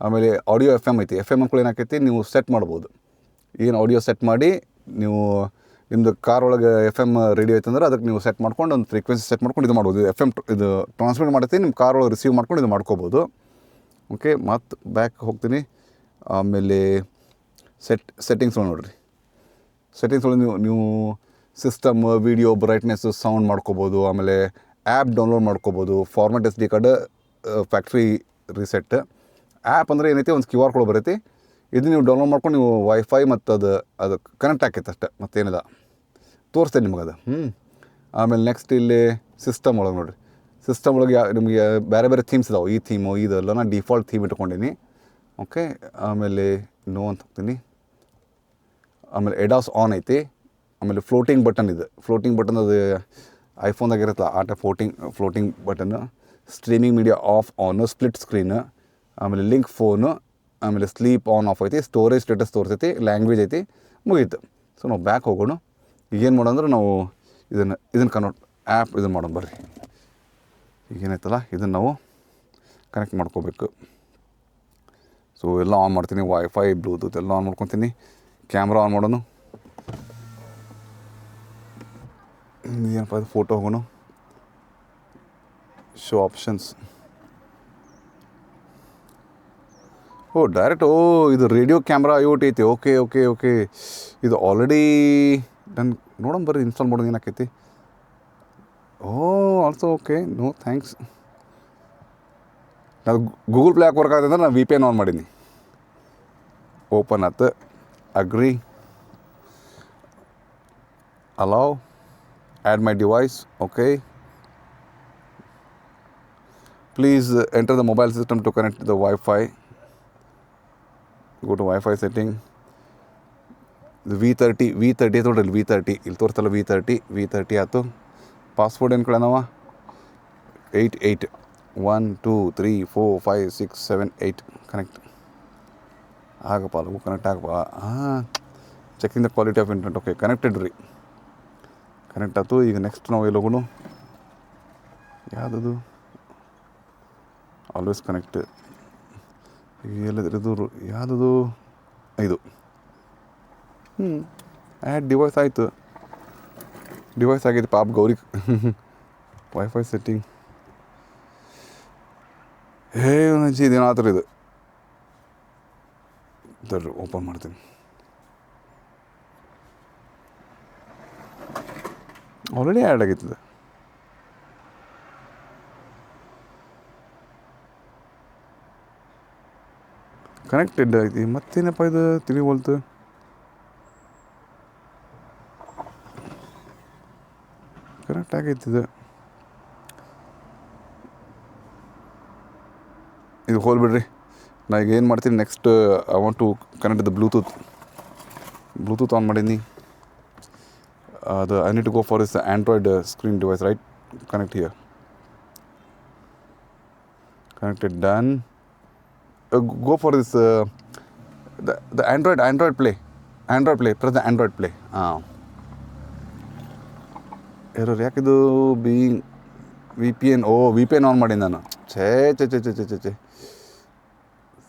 ಆಮೇಲೆ ಆಡಿಯೋ ಎಫ್ ಎಮ್ ಐತಿ. ಎಫ್ ಎಮ್ ಅಂದ್ಕೊಳ್ಳಿ ಏನಾಕೈತಿ, ನೀವು ಸೆಟ್ ಮಾಡ್ಬೋದು. ಏನು ಆಡಿಯೋ ಸೆಟ್ ಮಾಡಿ ನೀವು ನಿಮ್ಮದು ಕಾರ್ ಒಳಗೆ ಎಫ್ ಎಮ್ ರೇಡಿಯೋ ಐತಂದ್ರೆ ಅದಕ್ಕೆ ನೀವು ಸೆಟ್ ಮಾಡ್ಕೊಂಡು ಒಂದು ಫ್ರೀಕ್ವೆನ್ಸಿ ಸೆಟ್ ಮಾಡ್ಕೊಂಡು ಇದು ಮಾಡ್ಬೋದು. ಎಫ್ ಎಮ್ ಇದು ಟ್ರಾನ್ಸ್ಮಿಟ್ ಮಾಡೈತಿ, ನಿಮ್ಮ ಕಾರ್ ಒಳಗೆ ರಿಸೀವ್ ಮಾಡ್ಕೊಂಡು ಇದು ಮಾಡ್ಕೋಬೋದು. ಓಕೆ, ಮತ್ತು ಬ್ಯಾಕ್ ಹೋಗ್ತೀನಿ. ಆಮೇಲೆ ಸೆಟ್ಟಿಂಗ್ಸ್ ನೋಡಿರಿ. ಸೆಟ್ಟಿಂಗ್ಸ್ ಒಳಗೆ ನೀವು ಸಿಸ್ಟಮ್, ವೀಡಿಯೋ, ಬ್ರೈಟ್ನೆಸ್ಸು, ಸೌಂಡ್ ಮಾಡ್ಕೋಬೋದು. ಆಮೇಲೆ ಆ್ಯಪ್ ಡೌನ್ಲೋಡ್ ಮಾಡ್ಕೋಬೋದು. Format SD card, factory reset. App ಅಂದರೆ ಏನೈತಿ, ಒಂದು QR ಕೋಡ್ ಬರೈತಿ. ಇದು ನೀವು ಡೌನ್ಲೋಡ್ ಮಾಡ್ಕೊಂಡು ನೀವು ವೈಫೈ ಮತ್ತು ಅದು ಕನೆಕ್ಟ್ ಆಕೈತೆ ಅಷ್ಟೆ, ಮತ್ತೇನಿಲ್ಲ. ತೋರಿಸ್ತೇನೆ ನಿಮಗೆ ಅದು. ಆಮೇಲೆ ನೆಕ್ಸ್ಟ್ ಇಲ್ಲಿ ಸಿಸ್ಟಮ್ ಒಳಗೆ ನೋಡಿರಿ. ಸಿಸ್ಟಮ್ ಒಳಗೆ ನಿಮಗೆ ಬೇರೆ ಬೇರೆ ಥೀಮ್ಸ್ ಇದಾವೆ. ಈ ಥೀಮು ಇದೆಲ್ಲ ನಾನು ಡಿಫಾಲ್ಟ್ ಥೀಮ್ ಇಟ್ಕೊಂಡೀನಿ. ಓಕೆ, ಆಮೇಲೆ ನೋ ಅಂತ ಹೋಗ್ತೀನಿ. ಆಮೇಲೆ ಎಡಾಸ್ ಆನ್ ಐತಿ. ಆಮೇಲೆ ಫ್ಲೋಟಿಂಗ್ ಬಟನ್ ಇದೆ. ಫ್ಲೋಟಿಂಗ್ ಬಟನ್ ಅದು ಐಫೋನ್ದಾಗ ಇರುತ್ತಲ್ಲ ಆ type floating button. Streaming media off on, split screen. ಆಮೇಲೆ ಲಿಂಕ್ ಫೋನು. ಆಮೇಲೆ ಸ್ಲೀಪ್ ಆನ್ ಆಫ್ ಐತಿ. ಸ್ಟೋರೇಜ್ ಸ್ಟೇಟಸ್ ತೋರಿಸೈತಿ. ಲ್ಯಾಂಗ್ವೇಜ್ ಐತಿ. ಮುಗೀತು. ಸೊ ನಾವು ಬ್ಯಾಕ್ ಹೋಗೋಣ. ಈಗೇನು ಮಾಡೋಂದ್ರೆ ನಾವು ಇದನ್ನು ಕನ್ವರ್ಟ್ ಆ್ಯಪ್ ಇದನ್ನು ಮಾಡೋಣ ಬರ್ರಿ. ಈಗೇನೈತಲ್ಲ ಇದನ್ನು ನಾವು ಕನೆಕ್ಟ್ ಮಾಡ್ಕೋಬೇಕು. ಸೊ ಎಲ್ಲ ಆನ್ ಮಾಡ್ತೀನಿ, ವೈಫೈ, ಬ್ಲೂಟೂತ್ ಎಲ್ಲ ಆನ್ ಮಾಡ್ಕೊತೀನಿ. ಕ್ಯಾಮ್ರಾ ಆನ್ ಮಾಡೋಣ. ಏನಪ್ಪ ಇದು, ಫೋಟೋ ಹೋಗೋಣ. Show options. ಡೈರೆಕ್ಟ್ ಇದು ರೇಡಿಯೋ ಕ್ಯಾಮ್ರಾ IoT ಐತಿ. ಓಕೆ ಓಕೆ ಓಕೆ, ಇದು ಆಲ್ರೆಡಿ ನಾನು ನೋಡೋಣ ಬರ್ರಿ, ಇನ್ಸ್ಟಾಲ್ ಮಾಡೋದು ಏನಾಕೈತಿ. Also okay, no thanks. ಅದು ಗೂಗಲ್ ಪ್ಲೇ ಯಾಕೆ ವರ್ಕ್ ಆಗಿದೆ ಅಂದ್ರೆ ನಾನು VPN ಆನ್ ಮಾಡೀನಿ. ಓಪನ್ ಆಯ್ತು. Agree, allow, add my device. Okay, please enter the mobile system to connect the wifi. Go to wifi setting. V30 ನೋಡ್ರಿ, V30 ಇಲ್ಲಿ ತೋರಿಸ್ತಲ್ಲ, V30 ಆಯ್ತು. ಪಾಸ್ವರ್ಡ್ ಏನು ಕಳೆನವ 88 1 2 3 4 5 6 7 8. ಕನೆಕ್ಟ್ ಆಗಪ್ಪ, ಅಲ್ಲೂ ಕನೆಕ್ಟ್ ಆಗಪ್ಪ. Checking the quality of internet. Okay, connected ರೀ, connect ಆಯ್ತು. ಈಗ ನೆಕ್ಸ್ಟ್ ನಾವು ಎಲ್ಲಿ ಹೋಗೋಣ, ಯಾವುದದು ಆಲ್ವೇಸ್ ಕನೆಕ್ಟ್, ಎಲ್ಲದಿರೋದು ಯಾವುದದು ಇದು. ಆ್ಯಡ್ ಡಿವೈಸ್ ಆಯಿತು, ಡಿವೈಸ್ ಆಗೈತೆ ಪಾಪ ಗೌರಿ. ವೈಫೈ ಸೆಟ್ಟಿಂಗ್ ಇದೇನಾತ್ರ ಇದು ತರ್ರಿ, ಓಪನ್ ಮಾಡ್ತೀನಿ. ಆಲ್ರೆಡಿ ಆ್ಯಡ್ ಆಗೈತದೆ. ಕನೆಕ್ಟೆಡ್ ಐತಿ, ಮತ್ತೇನಪ್ಪ ಇದು ತಿಳಿವಲ್ತು. ಕನೆಕ್ಟ್ ಆಗೈತಿದೆ. ಇದು ಹೋಲ್ಬಿಡ್ರಿ. ನಾ ಈಗ ಏನು ಮಾಡ್ತೀನಿ next, I want to connect the Bluetooth on ಮಾಡೀನಿ. ಅದು I need to go for this Android screen device, right? Connect here. Connected, done. Go for this the Android Play. Press the Android Play. Error ಯಾಕಿದು? Being VPN. VPN on ಮಾಡಿ ನಾನು. ಛೇ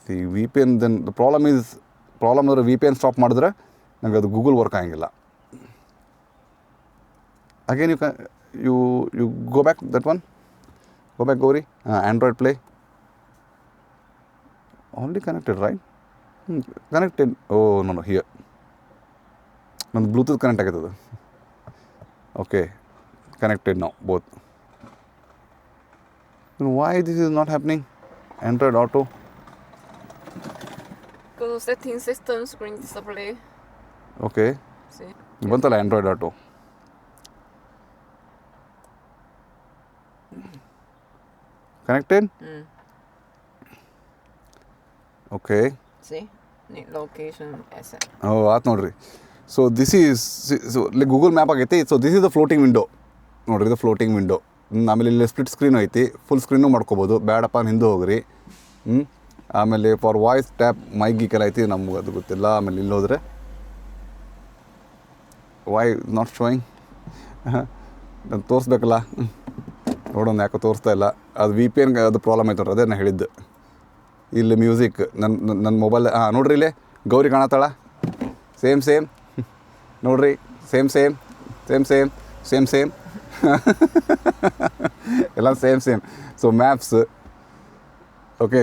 see VPN. Then the problem ಅಂದರೆ VPN stop ಮಾಡಿದ್ರೆ ನಂಗೆ ಅದು Google work ಆಗಂಗಿಲ್ಲ. Again you go back that one. Go back Gauri. Android Play. Already connected, right? Connected. No, here. ನನ್ನ ಬ್ಲೂಟೂತ್ ಕನೆಕ್ಟ್ ಆಗೈತದು. Okay, connected now, both. Then why this is not happening? Android Auto. Go to settings, system, screen display. Okay. See? ಬಂತಲ್ಲ Android Auto. Connected? Okay. See? Location asset. ಆತು ನೋಡ್ರಿ. So this is like Google map ಆಗೈತಿ. So this is the floating window ನೋಡ್ರಿ, ಇದು floating window. ಆಮೇಲೆ ಇಲ್ಲಿ split screen ಐತಿ, full screen ಮಾಡ್ಕೋಬೋದು. ಬೇಡಪ್ಪ ಹಿಂದೆ ಹೋಗ್ರಿ. ಆಮೇಲೆ ಫಾರ್ ವಾಯ್ಸ್ ಟ್ಯಾಪ್ ಮೈಕ್ ಗೀಕೆಲ್ಲ ಐತಿ, ನಮ್ಗೆ ಅದು ಗೊತ್ತಿಲ್ಲ. ಆಮೇಲೆ ಇಲ್ಲಿ ಹೋದರೆ ವೈ ನಾಟ್ ಶೋಯಿಂಗ್ ನಾನು ತೋರಿಸ್ಬೇಕಲ್ಲ, ನೋಡೋಣ ಯಾಕೋ ತೋರಿಸ್ತಾ ಇಲ್ಲ. ಅದು ವಿ ಪಿ ಎನ್ ಅದು ಪ್ರಾಬ್ಲಮ್ ಆಯ್ತು ನೋಡ್ರಿ, ಅದೇ ನಾನು ಹೇಳಿದ್ದು. ಇಲ್ಲಿ ಮ್ಯೂಸಿಕ್ ನನ್ನ ಮೊಬೈಲ್ ನೋಡ್ರಿ, ಇಲ್ಲೇ ಗೌರಿ ಕಾಣತ್ತಾಳ. ಸೇಮ್ ನೋಡ್ರಿ, ಸೇಮ್ ಎಲ್ಲ ಸೇಮ್. ಸೊ ಮ್ಯಾಪ್ಸ್ ಓಕೆ,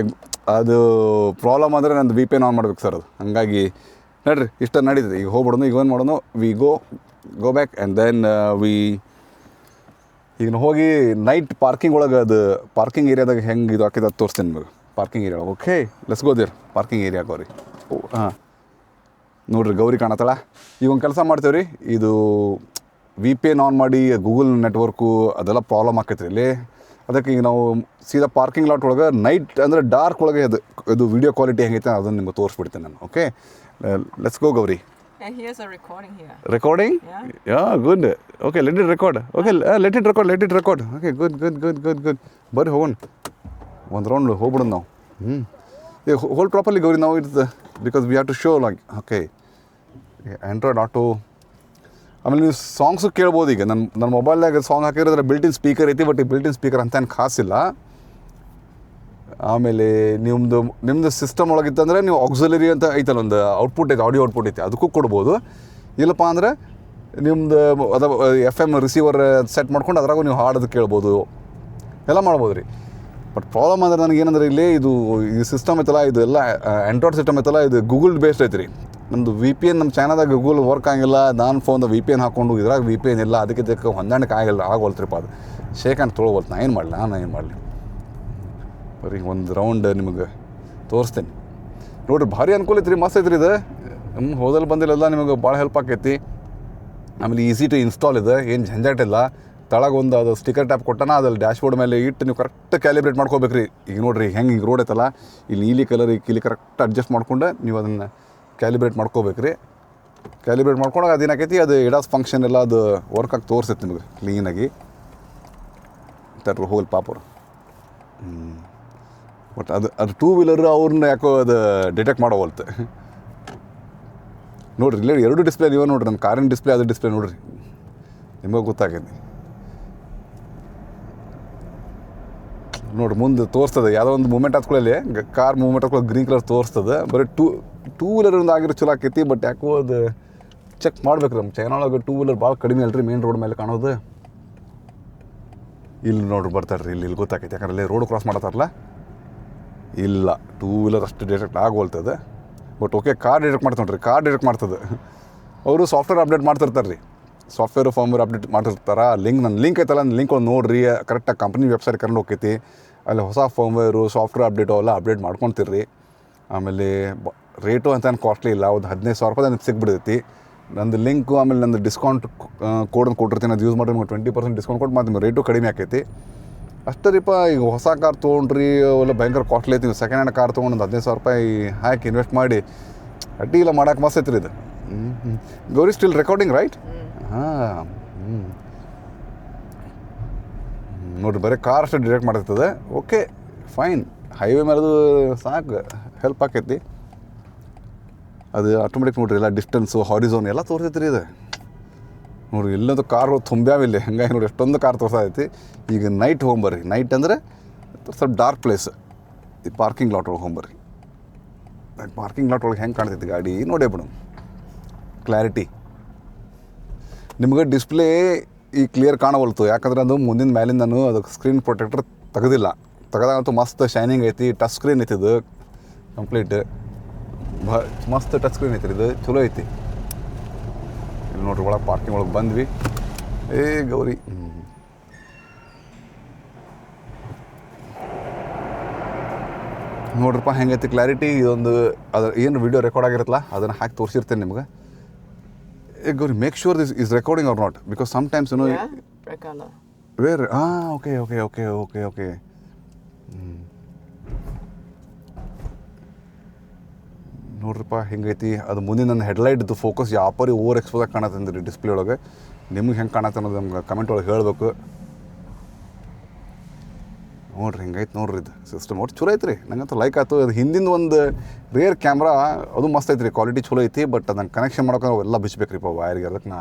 ಅದು ಪ್ರಾಬ್ಲಮ್ ಅಂದರೆ ನಂದು ವಿ ಪಿ ಎನ್ ಆನ್ ಮಾಡ್ಬೇಕು ಸರ್. ಅದು ಹಂಗಾಗಿ ನೋಡ್ರಿ ಇಷ್ಟ ನಡೀತದೆ. ಈಗ ಹೋಗ್ಬಿಡೋದು, ಈಗ ಏನು ಮಾಡೋದು, we go back and then ಈಗ ಹೋಗಿ ನೈಟ್ ಪಾರ್ಕಿಂಗ್ ಒಳಗೆ, ಅದು ಪಾರ್ಕಿಂಗ್ ಏರಿಯಾದಾಗ ಹೆಂಗೆ ಇದು ಹಾಕಿದ ಅದು ತೋರಿಸ್ತೇನೆ ನಿಮಗೆ. Parking area okay, let's go there. Parking area Gowri. ನೋಡಿರಿ ಗೌರಿ ಕಾಣತ್ತಲ್ಲ. ಈಗ ಒಂದು ಕೆಲಸ ಮಾಡ್ತೇವೆ ರೀ, ಇದು ವಿ ಪಿ ಎನ್ ಆನ್ ಮಾಡಿ ಗೂಗಲ್ ನೆಟ್ವರ್ಕು ಅದೆಲ್ಲ ಪ್ರಾಬ್ಲಮ್ ಆಕೈತೆ ರೀ ಇಲ್ಲಿ. ಅದಕ್ಕೆ ಈಗ ನಾವು ಸೀದಾ ಪಾರ್ಕಿಂಗ್ ಲಾಟ್ ಒಳಗೆ ನೈಟ್ ಅಂದರೆ ಡಾರ್ಕ್ ಒಳಗೆ ಇದು ವಿಡಿಯೋ ಕ್ವಾಲಿಟಿ ಹೆಂಗೈತೆ ಅದನ್ನು ನಿಮ್ಗೆ ತೋರಿಸ್ಬಿಡ್ತೇನೆ ನಾನು. Okay, let's go Gowri. And here's a recording here. Recording? Yeah, good. Okay, let it record. Okay, let it record. Okay, good. ಬರ್ರಿ ಹೋಗೋಣ, ಒಂದು ರೌಂಡ್ ಹೋಗ್ಬಿಡೋದು ನಾವು. Hold properly Gauri. ನಾವು it's because we have to show like okay Android auto. ಆಮೇಲೆ ನೀವು songs ಕೇಳ್ಬೋದು. ಈಗ ನನ್ನ ಮೊಬೈಲ್ನಾಗ ಸಾಂಗ್ ಹಾಕಿರೋದ್ರೆ ಬಿಲ್ಟಿನ್ ಸ್ಪೀಕರ್ ಐತಿ, ಬಟ್ ಈ ಬಿಲ್ಟಿನ್ ಸ್ಪೀಕರ್ ಅಂತ ಏನು ಖಾಸಿಲ್ಲ. ಆಮೇಲೆ ನಿಮ್ಮದು ಸಿಸ್ಟಮ್ ಒಳಗಿತ್ತಂದರೆ ನೀವು ಆಕ್ಸಿಲರಿ ಅಂತ ಐತಲ್ಲ, ಒಂದು ಔಟ್ಪುಟ್ ಐತೆ, ಆಡಿಯೋ ಔಟ್ಪುಟ್ ಐತೆ, ಅದಕ್ಕೂ ಕೊಡ್ಬೋದು. ಇಲ್ಲಪ್ಪ ಅಂದರೆ ನಿಮ್ಮದು ಎಫ್ ಎಮ್ ರಿಸೀವರ್ ಸೆಟ್ ಮಾಡ್ಕೊಂಡು ಅದ್ರಾಗೂ ನೀವು ಹಾಡೋದು ಕೇಳ್ಬೋದು, ಎಲ್ಲ ಮಾಡ್ಬೋದು ರೀ. ಬಟ್ ಪ್ರಾಬ್ಲಮ್ ಅಂದರೆ ನನಗೇನಂದ್ರೆ ಇಲ್ಲಿ ಈ ಸಿಸ್ಟಮ್ ಐತಲ್ಲ, ಇದು ಎಲ್ಲ ಆ್ಯಂಡ್ರಾಯ್ಡ್ ಸಿಸ್ಟಮ್ ಐತಲ್ಲ, ಇದು ಗೂಗಲ್ ಬೇಸ್ಡ್ ಐತೆ ರೀ. ನಮ್ಮದು ವಿ ಪಿ ಎನ್ ನಮ್ಮ ಚಾನಲ್ದಾಗ ಗೂಗಲ್ ವರ್ಕ್ ಆಗಿಲ್ಲ. ನಾನು ಫೋನ್ದಾಗ ವಿ ಪಿ ಎನ್ ಹಾಕ್ಕೊಂಡು ಇದ್ರಾಗ ವಿ ಪಿ ಎನ್ ಇಲ್ಲ, ಅದಕ್ಕೆ ಹೊಂದಾಣಿಕೆ ಆಗೋಲ್ತ್ರಿಪ್ಪ. ಅದು ಶೇಖಂಡ್ ತೊಗೊಳ್ಬೋಲ್ತು. ನಾನು ಏನು ಮಾಡಲಿ ಬರೀ ಒಂದು ರೌಂಡ್ ನಿಮಗೆ ತೋರಿಸ್ತೇನೆ ನೋಡಿರಿ. ಭಾರಿ ಅನುಕೂಲ ಐತ್ರಿ, ಮಸ್ತ್ ಐತ್ರಿ ಇದು. ಹೋದಲ್ಲಿ ಬಂದಿಲ್ಲ ನಿಮಗೆ ಭಾಳ ಹೆಲ್ಪ್ ಆಕೈತಿ. ಆಮೇಲೆ ಈಸಿ ಟು ಇನ್ಸ್ಟಾಲ್ ಇದೆ, ಏನು ಝಂಜಾಟ ಇಲ್ಲ. ತಳಗೊಂದು ಅದು ಸ್ಟಿಕರ್ ಟ್ಯಾಪ್ ಕೊಟ್ಟನ, ಅದ್ರಲ್ಲಿ ಡ್ಯಾಶ್ಬೋರ್ಡ್ ಮೇಲೆ ಇಟ್ಟು ನೀವು ಕರೆಕ್ಟ್ ಕ್ಯಾಲಿಬ್ರೇಟ್ ಮಾಡ್ಕೋಬೇಕ್ರಿ. ಈಗ ನೋಡಿರಿ ಹೆಂಗೆ ಈಗ ರೋಡ್ ಐತಲ್ಲ, ಇಲ್ಲಿ ನೀಲಿ ಕಲರ್ ಇಲ್ಲಿ ಕರೆಕ್ಟ್ ಅಡ್ಜಸ್ಟ್ ಮಾಡ್ಕೊಂಡು ನೀವು ಅದನ್ನು ಕ್ಯಾಲಿಬ್ರೇಟ್ ಮಾಡ್ಕೋಬೇಕ್ರಿ. ಕ್ಯಾಲಿಬ್ರೇಟ್ ಮಾಡ್ಕೊಂಡಾಗ ಅದೇನಾಕೈತಿ, ಅದು ಎಡಾಸ್ ಫಂಕ್ಷನ್ ಎಲ್ಲ ಅದು ವರ್ಕ್ ಆಗಿ ತೋರಿಸುತ್ತೆ ನಿಮಗೆ ಕ್ಲೀನಾಗಿ. ತಟ್ರು ಹೋಗಲ್ ಪಾಪರು. ಬಟ್ ಅದು ಟೂ ವೀಲರ್ ಅವ್ರನ್ನ ಯಾಕೋ ಅದು ಡಿಟೆಕ್ಟ್ ಮಾಡೋವಲ್ತು ನೋಡಿರಿ. ಇಲ್ಲಿ ಎರಡು ಡಿಸ್ಪ್ಲೇ ನೀವು ನೋಡಿರಿ, ನನ್ನ ಕಾರಿನ ಡಿಸ್ಪ್ಲೇ ಅದು ಡಿಸ್ಪ್ಲೇ ನೋಡಿರಿ, ನಿಮಗೆ ಗೊತ್ತಾಗೈತಿ ನೋಡಿರಿ. ಮುಂದೆ ತೋರಿಸ್ತದೆ ಯಾವುದೋ ಒಂದು ಮೂಮೆಂಟ್ ಹತ್ಕೊಳ್ಳಿ, ಕಾರ್ ಮೂಮೆಂಟ್ ಹತ್ಕೊಳ್ಳಿ ಗ್ರೀನ್ ಕಲರ್ ತೋರಿಸ್ತದೆ. ಬರೀ ಟೂ ವೀಲರಿಂದ ಆಗಿರೋ ಚಲೋ ಆಕೈತಿ. ಬಟ್ ಯಾಕೋ ಅದು ಚೆಕ್ ಮಾಡ್ಬೇಕು. ನಮ್ಮ ಚೈನಾಳಗೆ ಟೂ ವೀಲರ್ ಭಾಳ ಕಡಿಮೆ ಅಲ್ರಿ ಮೇನ್ ರೋಡ್ ಮೇಲೆ ಕಾಣೋದು. ಇಲ್ಲಿ ನೋಡ್ರಿ ಬರ್ತಾರ್ರಿ, ಇಲ್ಲಿ ಗೊತ್ತಾಕೈತಿ. ಯಾಕಂದ್ರೆ ಅಲ್ಲಿ ರೋಡ್ ಕ್ರಾಸ್ ಮಾಡತ್ತಾರಲ್ಲ, ಇಲ್ಲ ಟೂ ವೀಲರ್ ಅಷ್ಟು ಡಿಟೆಕ್ಟ್ ಆಗೋಲ್ತದೆ. ಬಟ್ ಓಕೆ, ಕಾರ್ ಡಿಟೆಕ್ಟ್ ಮಾಡ್ತಾನೆ ನೋಡ್ರಿ, ಕಾರ್ ಡಿಟೆಕ್ಟ್ ಮಾಡ್ತದೆ. ಅವರು ಸಾಫ್ಟ್ವೇರ್ ಅಪ್ಡೇಟ್ ಮಾಡ್ತಿರ್ತಾರೆ ರೀ, ಸಾಫ್ಟ್ವೇರು ಫಾರ್ಮ್ವೇರ್ ಅಪ್ಡೇಟ್ ಮಾಡ್ತಿರ್ತಾರೆ. ನನ್ನ ಲಿಂಕ್ ಐತಲ್ಲ, ನನ್ನ ಲಿಂಕ್ ಒಂದು ನೋಡಿರಿ, ಕರೆಕ್ಟಾಗಿ ಕಂಪ್ನಿ ವೆಬ್ಸೈಟ್ ಕರ್ಕೊಂಡು ಹೋಗ್ತೈತಿ. ಅಲ್ಲಿ ಹೊಸ ಫಾರ್ಮ್ವೇರು ಸಾಫ್ಟ್ವೇರ್ ಅಪ್ಡೇಟು ಎಲ್ಲ ಅಪ್ಡೇಟ್ ಮಾಡ್ಕೊತಿರ್ರಿ. ಆಮೇಲೆ ರೇಟು ಅಂತ ಏನು ಕಾಸ್ಟ್ಲಿ ಇಲ್ಲ, ಒಂದು 15,000 ರೂಪಾಯಿ ನನಗೆ ಸಿಕ್ಬಿಡ್ತೈತಿ. ನಂದು ಲಿಂಕು ಆಮೇಲೆ ನಂದು ಡಿಸ್ಕೌಂಟ್ ಕೋಡನ್ನು ಕೊಟ್ಟಿರ್ತೀನಿ, ಅದು ಯೂಸ್ ಮಾಡಿ ನಿಮ್ಗೆ 20% ಡಿಸ್ಕೌಂಟ್ ಕೊಟ್ಟು ಮತ್ತು ರೇಟು ಕಡಿಮೆ ಆಕೈತಿ. ಅಷ್ಟೇ ರೀಪ. ಈಗ ಹೊಸ ಕಾರ್ ತೊಗೊಂಡ್ರಿ ಅವೆಲ್ಲ ಭಯಂಕರ ಕಾಸ್ಟ್ಲಿ ಐತಿ. ಸೆಕೆಂಡ್ ಹ್ಯಾಂಡ್ ಕಾರ್ ತೊಗೊಂಡು ಒಂದು 15,000 ರೂಪಾಯಿ ಹಾಕಿ ಇನ್ವೆಸ್ಟ್ ಮಾಡಿ ಅಡ್ಡಿ ಇಲ್ಲ ಮಾಡೋಕೆ ಮಸ್ತ್ ಐತ್ರಿ ಇದು. Gauri still recording right? ಹಾಂ ನೋಡಿರಿ, ಬರೀ ಕಾರ್ ಅಷ್ಟೇ ಡಿಟೆಕ್ಟ್ ಮಾಡ್ತದೆ. Okay fine. ಹೈವೇ ಮೇಲದು ಸಾಕು ಹೆಲ್ಪ್ ಆಕೈತಿ. ಅದು ಆಟೋಮೆಟಿಕ್ ನೋಡಿರಿ, ಎಲ್ಲ ಡಿಸ್ಟೆನ್ಸು ಹಾರಿಝೋನ್ ಎಲ್ಲ ತೋರಿಸೈತಿ ರೀ ಇದು. ನೋಡಿರಿ ಇಲ್ಲೊಂದು ಕಾರು ತುಂಬ್ಯಾವಿಲ್ಲ, ಹಂಗಾಗಿ ನೋಡಿ ಎಷ್ಟೊಂದು ಕಾರ್ ತೋರಿಸೈತಿ. ಈಗ ನೈಟ್ ಹೋಗ್ಬರ್ರಿ. ನೈಟ್ ಅಂದರೆ ಸ್ವಲ್ಪ ಡಾರ್ಕ್ ಪ್ಲೇಸ್, ಈ ಪಾರ್ಕಿಂಗ್ ಲಾಟ್ ಒಳಗೆ ಹೋಗ್ಬರ್ರಿ. ಪಾರ್ಕಿಂಗ್ ಲಾಟ್ ಒಳಗೆ ಹೆಂಗೆ ಕಾಣ್ತೈತಿ ಗಾಡಿ ನೋಡೇ ಬಿಡು. ಕ್ಲಾರಿಟಿ ನಿಮ್ಗೆ ಡಿಸ್ಪ್ಲೇ ಈ ಕ್ಲಿಯರ್ ಕಾಣವಲ್ತು, ಯಾಕಂದ್ರೆ ಅದು ಮುಂದಿನ ಮೇಲಿಂದ ನಾನು ಅದಕ್ಕೆ ಸ್ಕ್ರೀನ್ ಪ್ರೊಟೆಕ್ಟರ್ ತೆಗೆದಿಲ್ಲ. ತೆಗೆದಾಗಂತೂ ಮಸ್ತ್ ಶೈನಿಂಗ್ ಐತಿ. ಟಚ್ ಸ್ಕ್ರೀನ್ ಐತಿ ಇದು ಕಂಪ್ಲೀಟ್, ಮಸ್ತ್ ಟಚ್ ಸ್ಕ್ರೀನ್ ಐತಿ ಇದು, ಚಲೋ ಐತಿ. ಇಲ್ಲಿ ನೋಡ್ರಿ ಒಳಗೆ ಪಾರ್ಕಿಂಗ್ ಒಳಗೆ ಬಂದ್ವಿ. ಗೌರಿ ನೋಡ್ರಪ್ಪ ಹೆಂಗೈತಿ ಕ್ಲಾರಿಟಿ. ಇದೊಂದು ಅದು ಏನು ವೀಡಿಯೋ ರೆಕಾರ್ಡ್ ಆಗಿರುತ್ತಲ್ಲ ಅದನ್ನು ಹಾಕಿ ತೋರಿಸಿರ್ತೇನೆ ನಿಮ್ಗೆ. Gauri make sure this is recording or not, because sometimes you know where ನೋಡ್ರಿಪ್ಪ ಹಿಂಗೈತಿ ಅದು ಮುಂದೆ ನನ್ನ ಹೆಡ್ಲೈಟ್ದು ಫೋಕಸ್ ಯಾಪರಿ ಓವರ್ ಎಕ್ಸ್ಪೋಸಾಗಿ ಕಾಣತ್ತಂದ್ರಿ ಡಿಸ್ಪ್ಲೇ ಒಳಗೆ. ನಿಮ್ಗೆ ಹೆಂಗೆ ಕಾಣತ್ತೆ ಅನ್ನೋದು ನಮ್ಗೆ ಕಮೆಂಟ್ ಒಳಗೆ ಹೇಳಬೇಕು. ನೋಡ್ರಿ ಹಿಂಗೈತೆ ನೋಡ್ರಿ ಇದು ಸಿಸ್ಟಮ್ ಒಟ್ಟು ಚಲೋ ಐತ್ರಿ. ನಂಗಂತೂ ಲೈಕ್ ಆಯ್ತು. ಅದು ಹಿಂದಿನ ಒಂದು ರೇರ್ ಕ್ಯಾಮ್ರಾ ಅದು ಮಸ್ತ್ ಐತ್ರಿ, ಕ್ವಾಲಿಟಿ ಚಲೋ ಐತಿ. ಬಟ್ ಅದನ್ನು ಕನೆಕ್ಷನ್ ಮಾಡೋಕೆ ಎಲ್ಲ ಬಿಚ್ಚಬೇಕ್ರಿಪ್ಪ ವೈರ್ಗೆ. ಅದಕ್ಕೆ ನಾ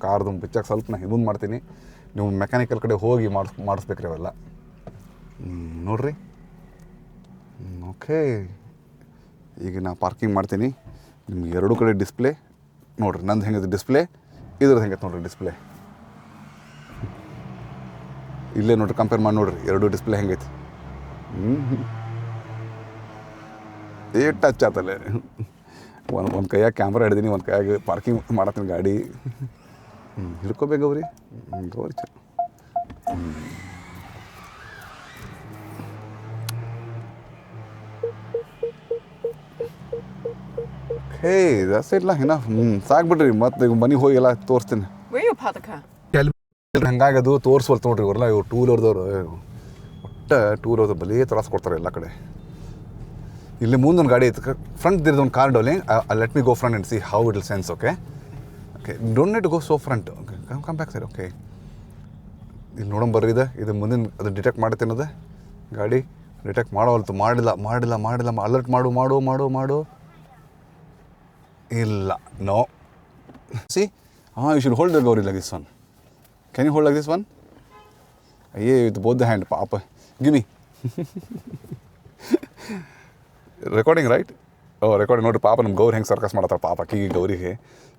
ಕಾರ್ದು ಬಿಚ್ಚಕ್ಕೆ ಸ್ವಲ್ಪ ನಾ ಇದನ್ನು ಮಾಡ್ತೀನಿ. ನೀವು ಮೆಕ್ಯಾನಿಕಲ್ ಕಡೆ ಹೋಗಿ ಮಾಡಿಸ್ಬೇಕ್ರಿ ಅವೆಲ್ಲ. ನೋಡ್ರಿ ಓಕೆ. ಈಗ ನಾ ಪಾರ್ಕಿಂಗ್ ಮಾಡ್ತೀನಿ. ನಿಮ್ಗೆ ಎರಡೂ ಕಡೆ ಡಿಸ್ಪ್ಲೇ ನೋಡ್ರಿ. ನಂದು ಹೆಂಗೈತೆ ಡಿಸ್ಪ್ಲೇ, ಇದ್ರದ್ದು ಹೆಂಗೈತೆ ನೋಡ್ರಿ ಡಿಸ್ಪ್ಲೇ. ಇಲ್ಲೇ ನೋಡ್ರಿ ಕಂಪೇರ್ ಮಾಡಿ ನೋಡ್ರಿ ಎರಡೂ ಡಿಸ್ಪ್ಲೇ ಹೆಂಗೈತಿ. ಟಚ್ ಆತಲ್ಲೇ. ಒಂದು ಕೈಯಾಗ ಕ್ಯಾಮ್ರಾ ಹಿಡ್ದೀನಿ, ಒಂದು ಕೈಯಾಗ ಪಾರ್ಕಿಂಗ್ ಮಾಡತ್ತೀನಿ ಗಾಡಿ. ಹಿಡ್ಕೋಬೇಕು ಗೌರಿ. ಗೌರಿ ಚ ಹೇ ದಟ್ಸ್ ಇಟ್ ಲ. ಇನ್ನ ಸಾಕ್ಬಿಡ್ರಿ. ಮತ್ತೆ ಈಗ ಮನೆಗೆ ಹೋಗಿ ಎಲ್ಲ ತೋರಿಸ್ತೀನಿ. Where you park the car? ಹಂಗಾಗದು ತೋರಿಸ್ವಲ್ತು ನೋಡ್ರಿ ಇವ್ರಲ್ಲ. ಇವ್ರು ಟೂ ವೀಲರ್ದವ್ರು ಒಟ್ಟು ಟೂ ವೀಲರ್ದು ಬಲೇ ತ್ರಾಸ ಕೊಡ್ತಾರೆ ಎಲ್ಲ ಕಡೆ. ಇಲ್ಲಿ ಮುಂದೊಂದು ಗಾಡಿ ಐತೆ, ಫ್ರಂಟ್ ದಿರದ ಒಂದು ಕಾರ್ ಡೋಲಿ. Let me go front and see how it will sense. Okay okay, don't need to go so front. Okay come back sir. Okay ಇಲ್ಲಿ ನೋಡೋಣ ಬರ್ರಿ. ಇದು ಮುಂದಿನ ಅದು ಡಿಟೆಕ್ಟ್ ಮಾಡುತ್ತೆ ಅನ್ನೋದು ಗಾಡಿ ಡಿಟೆಕ್ಟ್ ಮಾಡೋವಲ್ತು. ಮಾಡಿಲ್ಲ ಅಲರ್ಟ್ ಮಾಡು ಇಲ್ಲ. No see you should hold the Gauri like this one. Can you hold like this one? ಅಯ್ಯೇ ವಿತ್ ಬೋತ್ ದ ಹ್ಯಾಂಡ್. ಪಾಪ give me recording right. Recording ನೋಡಿರಿ. ಪಾಪ ನಮ್ಮ ಗೌರಿ ಹೆಂಗೆ ಸರ್ಕಸ್ ಮಾಡ್ತಾರೆ ಪಾಪ ಅಕ್ಕಿಗೆ ಗೌರಿಗೆ.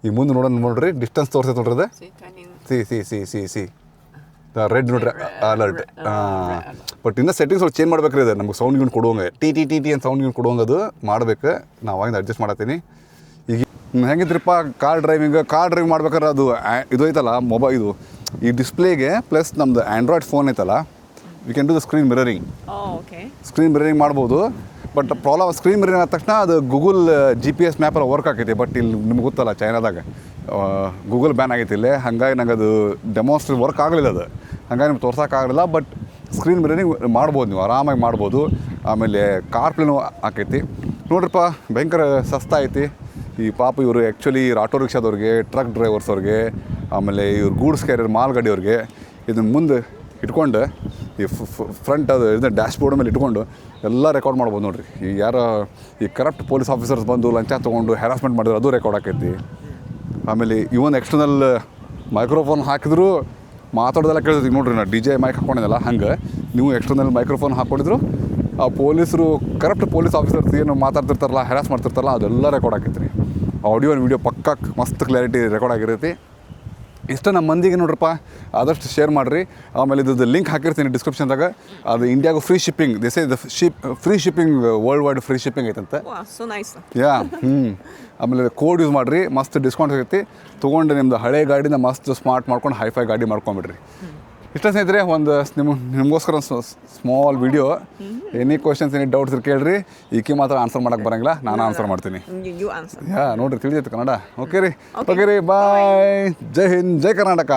ಈಗ ಮುಂದೆ ನೋಡ್ರಿ ಡಿಸ್ಟೆನ್ಸ್ ತೋರಿಸ್ತೈತೆ ನೋಡ್ರಿ ಅದು. ಸಿ ರೆಡ್ ನೋಡ್ರಿ ಅಲರ್ಟ್. ಬಟ್ ಇನ್ನೂ ಸೆಟ್ಟಿಂಗ್ಸ್ ಅವ್ರು ಚೇಂಜ್ ಮಾಡ್ಬೇಕ್ರಿ. ಅದು ನಮ್ಗೆ ಸೌಂಡ್ ಗಿಂಡ್ ಕೊಡುವಂಗೆ ಟಿ ಅಂತ ಸೌಂಡ್ ಗಿಂಡ್ ಕೊಡುವಂಗೆ ಅದು ಮಾಡ್ಬೇಕು. ನಾವು ಅವಾಗಿಂದ ಅಡ್ಜಸ್ಟ್ ಮಾಡತ್ತೀನಿ. ಈಗ ಹೆಂಗಿದ್ರಿಪ್ಪ ಕಾರ್ ಡ್ರೈವ್ ಮಾಡ್ಬೇಕಾದ್ರೆ ಅದು ಇದು ಐತಲ್ಲ ಮೊಬೈಲ್, ಈ ಡಿಸ್ಪ್ಲೇಗೆ ಪ್ಲಸ್ ನಮ್ಮದು ಆ್ಯಂಡ್ರಾಯ್ಡ್ ಫೋನ್ ಐತಲ್ಲ, we can do the screen mirroring. Screen mirroring ಮಾಡ್ಬೋದು. ಬಟ್ ಪ್ರಾಬ್ಲಮ್ ಸ್ಕ್ರೀನ್ ಮಿರರಿಂಗ್ ಆದ ತಕ್ಷಣ ಅದು ಗೂಗಲ್ GPS ಮ್ಯಾಪಲ್ಲಿ ವರ್ಕ್ ಆಗೈತಿ. ಬಟ್ ಇಲ್ಲಿ ನಿಮ್ಗೆ ಗೊತ್ತಲ್ಲ ಚೈನಾದಾಗ ಗೂಗಲ್ ಬ್ಯಾನ್ ಆಗೈತಿ ಇಲ್ಲೇ. ಹಾಗಾಗಿ ನಂಗೆ ಅದು ಡೆಮಾನ್ಸ್ಟ್ರೇಟ್ ವರ್ಕ್ ಆಗಲಿಲ್ಲ. ಅದು ಹಾಗಾಗಿ ನಿಮ್ಗೆ ತೋರ್ಸೋಕ್ಕಾಗಲಿಲ್ಲ. ಬಟ್ ಸ್ಕ್ರೀನ್ ಮಿರರಿಂಗ್ ಮಾಡ್ಬೋದು, ನೀವು ಆರಾಮಾಗಿ ಮಾಡ್ಬೋದು. ಆಮೇಲೆ ಕಾರ್ ಪ್ಲೇನು ಆಕೈತಿ ನೋಡ್ರಿಪ್ಪ. ಭಯಂಕರ ಸಸ್ತಾ ಐತಿ. ಈ ಪಾಪ ಇವರು ಆ್ಯಕ್ಚುಲಿ ಆಟೋ ರಿಕ್ಷಾದವ್ರಿಗೆ, ಟ್ರಕ್ ಡ್ರೈವರ್ಸವ್ರಿಗೆ, ಆಮೇಲೆ ಇವ್ರು ಗೂಡ್ಸ್ ಕ್ಯಾರಿಯರ್ ಮಾಲ್ ಗಾಡಿಯವ್ರಿಗೆ ಇದನ್ನು ಮುಂದೆ ಇಟ್ಕೊಂಡು ಈ ಫ್ರಂಟ್ ಅದು ಇದನ್ನ ಡ್ಯಾಶ್ ಬೋರ್ಡ್ ಮೇಲೆ ಇಟ್ಕೊಂಡು ಎಲ್ಲ ರೆಕಾರ್ಡ್ ಮಾಡ್ಬೋದು ನೋಡಿರಿ. ಈ ಯಾರೋ ಈ ಕರಪ್ಟ್ ಪೊಲೀಸ್ ಆಫೀಸರ್ಸ್ ಬಂದು ಲಂಚ ತೊಗೊಂಡು ಹ್ಯಾರಾಸ್ಮೆಂಟ್ ಮಾಡಿದ್ರು ಅದು ರೆಕಾರ್ಡ್ ಆಕೈತಿ. ಆಮೇಲೆ ಇವನ್ ಎಕ್ಸ್ಟರ್ನಲ್ ಮೈಕ್ರೋಫೋನ್ ಹಾಕಿದ್ರು ಮಾತಾಡೋದೆಲ್ಲ ಕೇಳ್ತೈತಿ ನೋಡ್ರಿ. ನಾನು DJ ಮೈಕ್ ಹಾಕ್ಕೊಂಡಿದ್ದಲ್ಲ ಹಂಗೆ ನೀವು ಎಕ್ಸ್ಟರ್ನಲ್ ಮೈಕ್ರೋಫೋನ್ ಹಾಕ್ಕೊಂಡಿದ್ರು ಆ ಪೊಲೀಸರು ಕರಪ್ಟ್ ಪೊಲೀಸ್ ಆಫೀಸರ್ಸ್ ಏನು ಮಾತಾಡ್ತಿರ್ತಾರಲ್ಲ, ಹ್ಯಾರಾಸ್ ಮಾಡ್ತಿರ್ತಾರಲ್ಲ ಅದೆಲ್ಲ ರೆಕಾರ್ಡ್ ಆಕೈತಿ ರೀ. ಆಡಿಯೋ ಆ್ಯಂಡ್ ವೀಡಿಯೋ ಪಕ್ಕ ಮಸ್ತ್ ಕ್ಲಾರಿಟಿ ರೆಕಾರ್ಡ್ ಆಗಿರ್ತೈತಿ. ಇಷ್ಟ ನಮ್ಮ ಮಂದಿಗೆ ನೋಡ್ರಪ್ಪ ಆದಷ್ಟು ಶೇರ್ ಮಾಡಿರಿ. ಆಮೇಲೆ ಇದ್ರದ್ದು ಲಿಂಕ್ ಹಾಕಿರ್ತೀನಿ ಡಿಸ್ಕ್ರಿಪ್ಷನ್ದಾಗ. ಅದು ಇಂಡಿಯಾಗೂ free shipping. This is the free shipping, worldwide free shipping ಐತಂತೆ. ಯಾ ಆಮೇಲೆ ಕೋಡ್ ಯೂಸ್ ಮಾಡಿರಿ, ಮಸ್ತ್ ಡಿಸ್ಕೌಂಟ್ ಸಿಗುತ್ತೆ. ತೊಗೊಂಡು ನಿಮ್ಮದು ಹಳೆ ಗಾಡಿನ ಮಸ್ತ್ ಸ್ಮಾರ್ಟ್ ಮಾಡ್ಕೊಂಡು ಹೈಫೈ ಗಾಡಿ ಮಾಡ್ಕೊಂಬಿಡ್ರಿ. ಇಷ್ಟ ಸ್ನೇಹಿತರೆ, ಒಂದು ನಿಮಗೋಸ್ಕರ ಒಂದು small video. Any questions any doubts ಕೇಳ್ರಿ. ಈಕೆ ಮಾತ್ರ ಆನ್ಸರ್ ಮಾಡೋಕ್ಕೆ ಬರೋಂಗಿಲ್ಲ, ನಾನು ಆನ್ಸರ್ ಮಾಡ್ತೀನಿ. ನೋಡಿರಿ ತಿಳಿದೈತೆ ಕನ್ನಡ. ಓಕೆ ರೀ ಬಾಯ್. ಜೈ ಹಿಂದ್, ಜೈ ಕರ್ನಾಟಕ.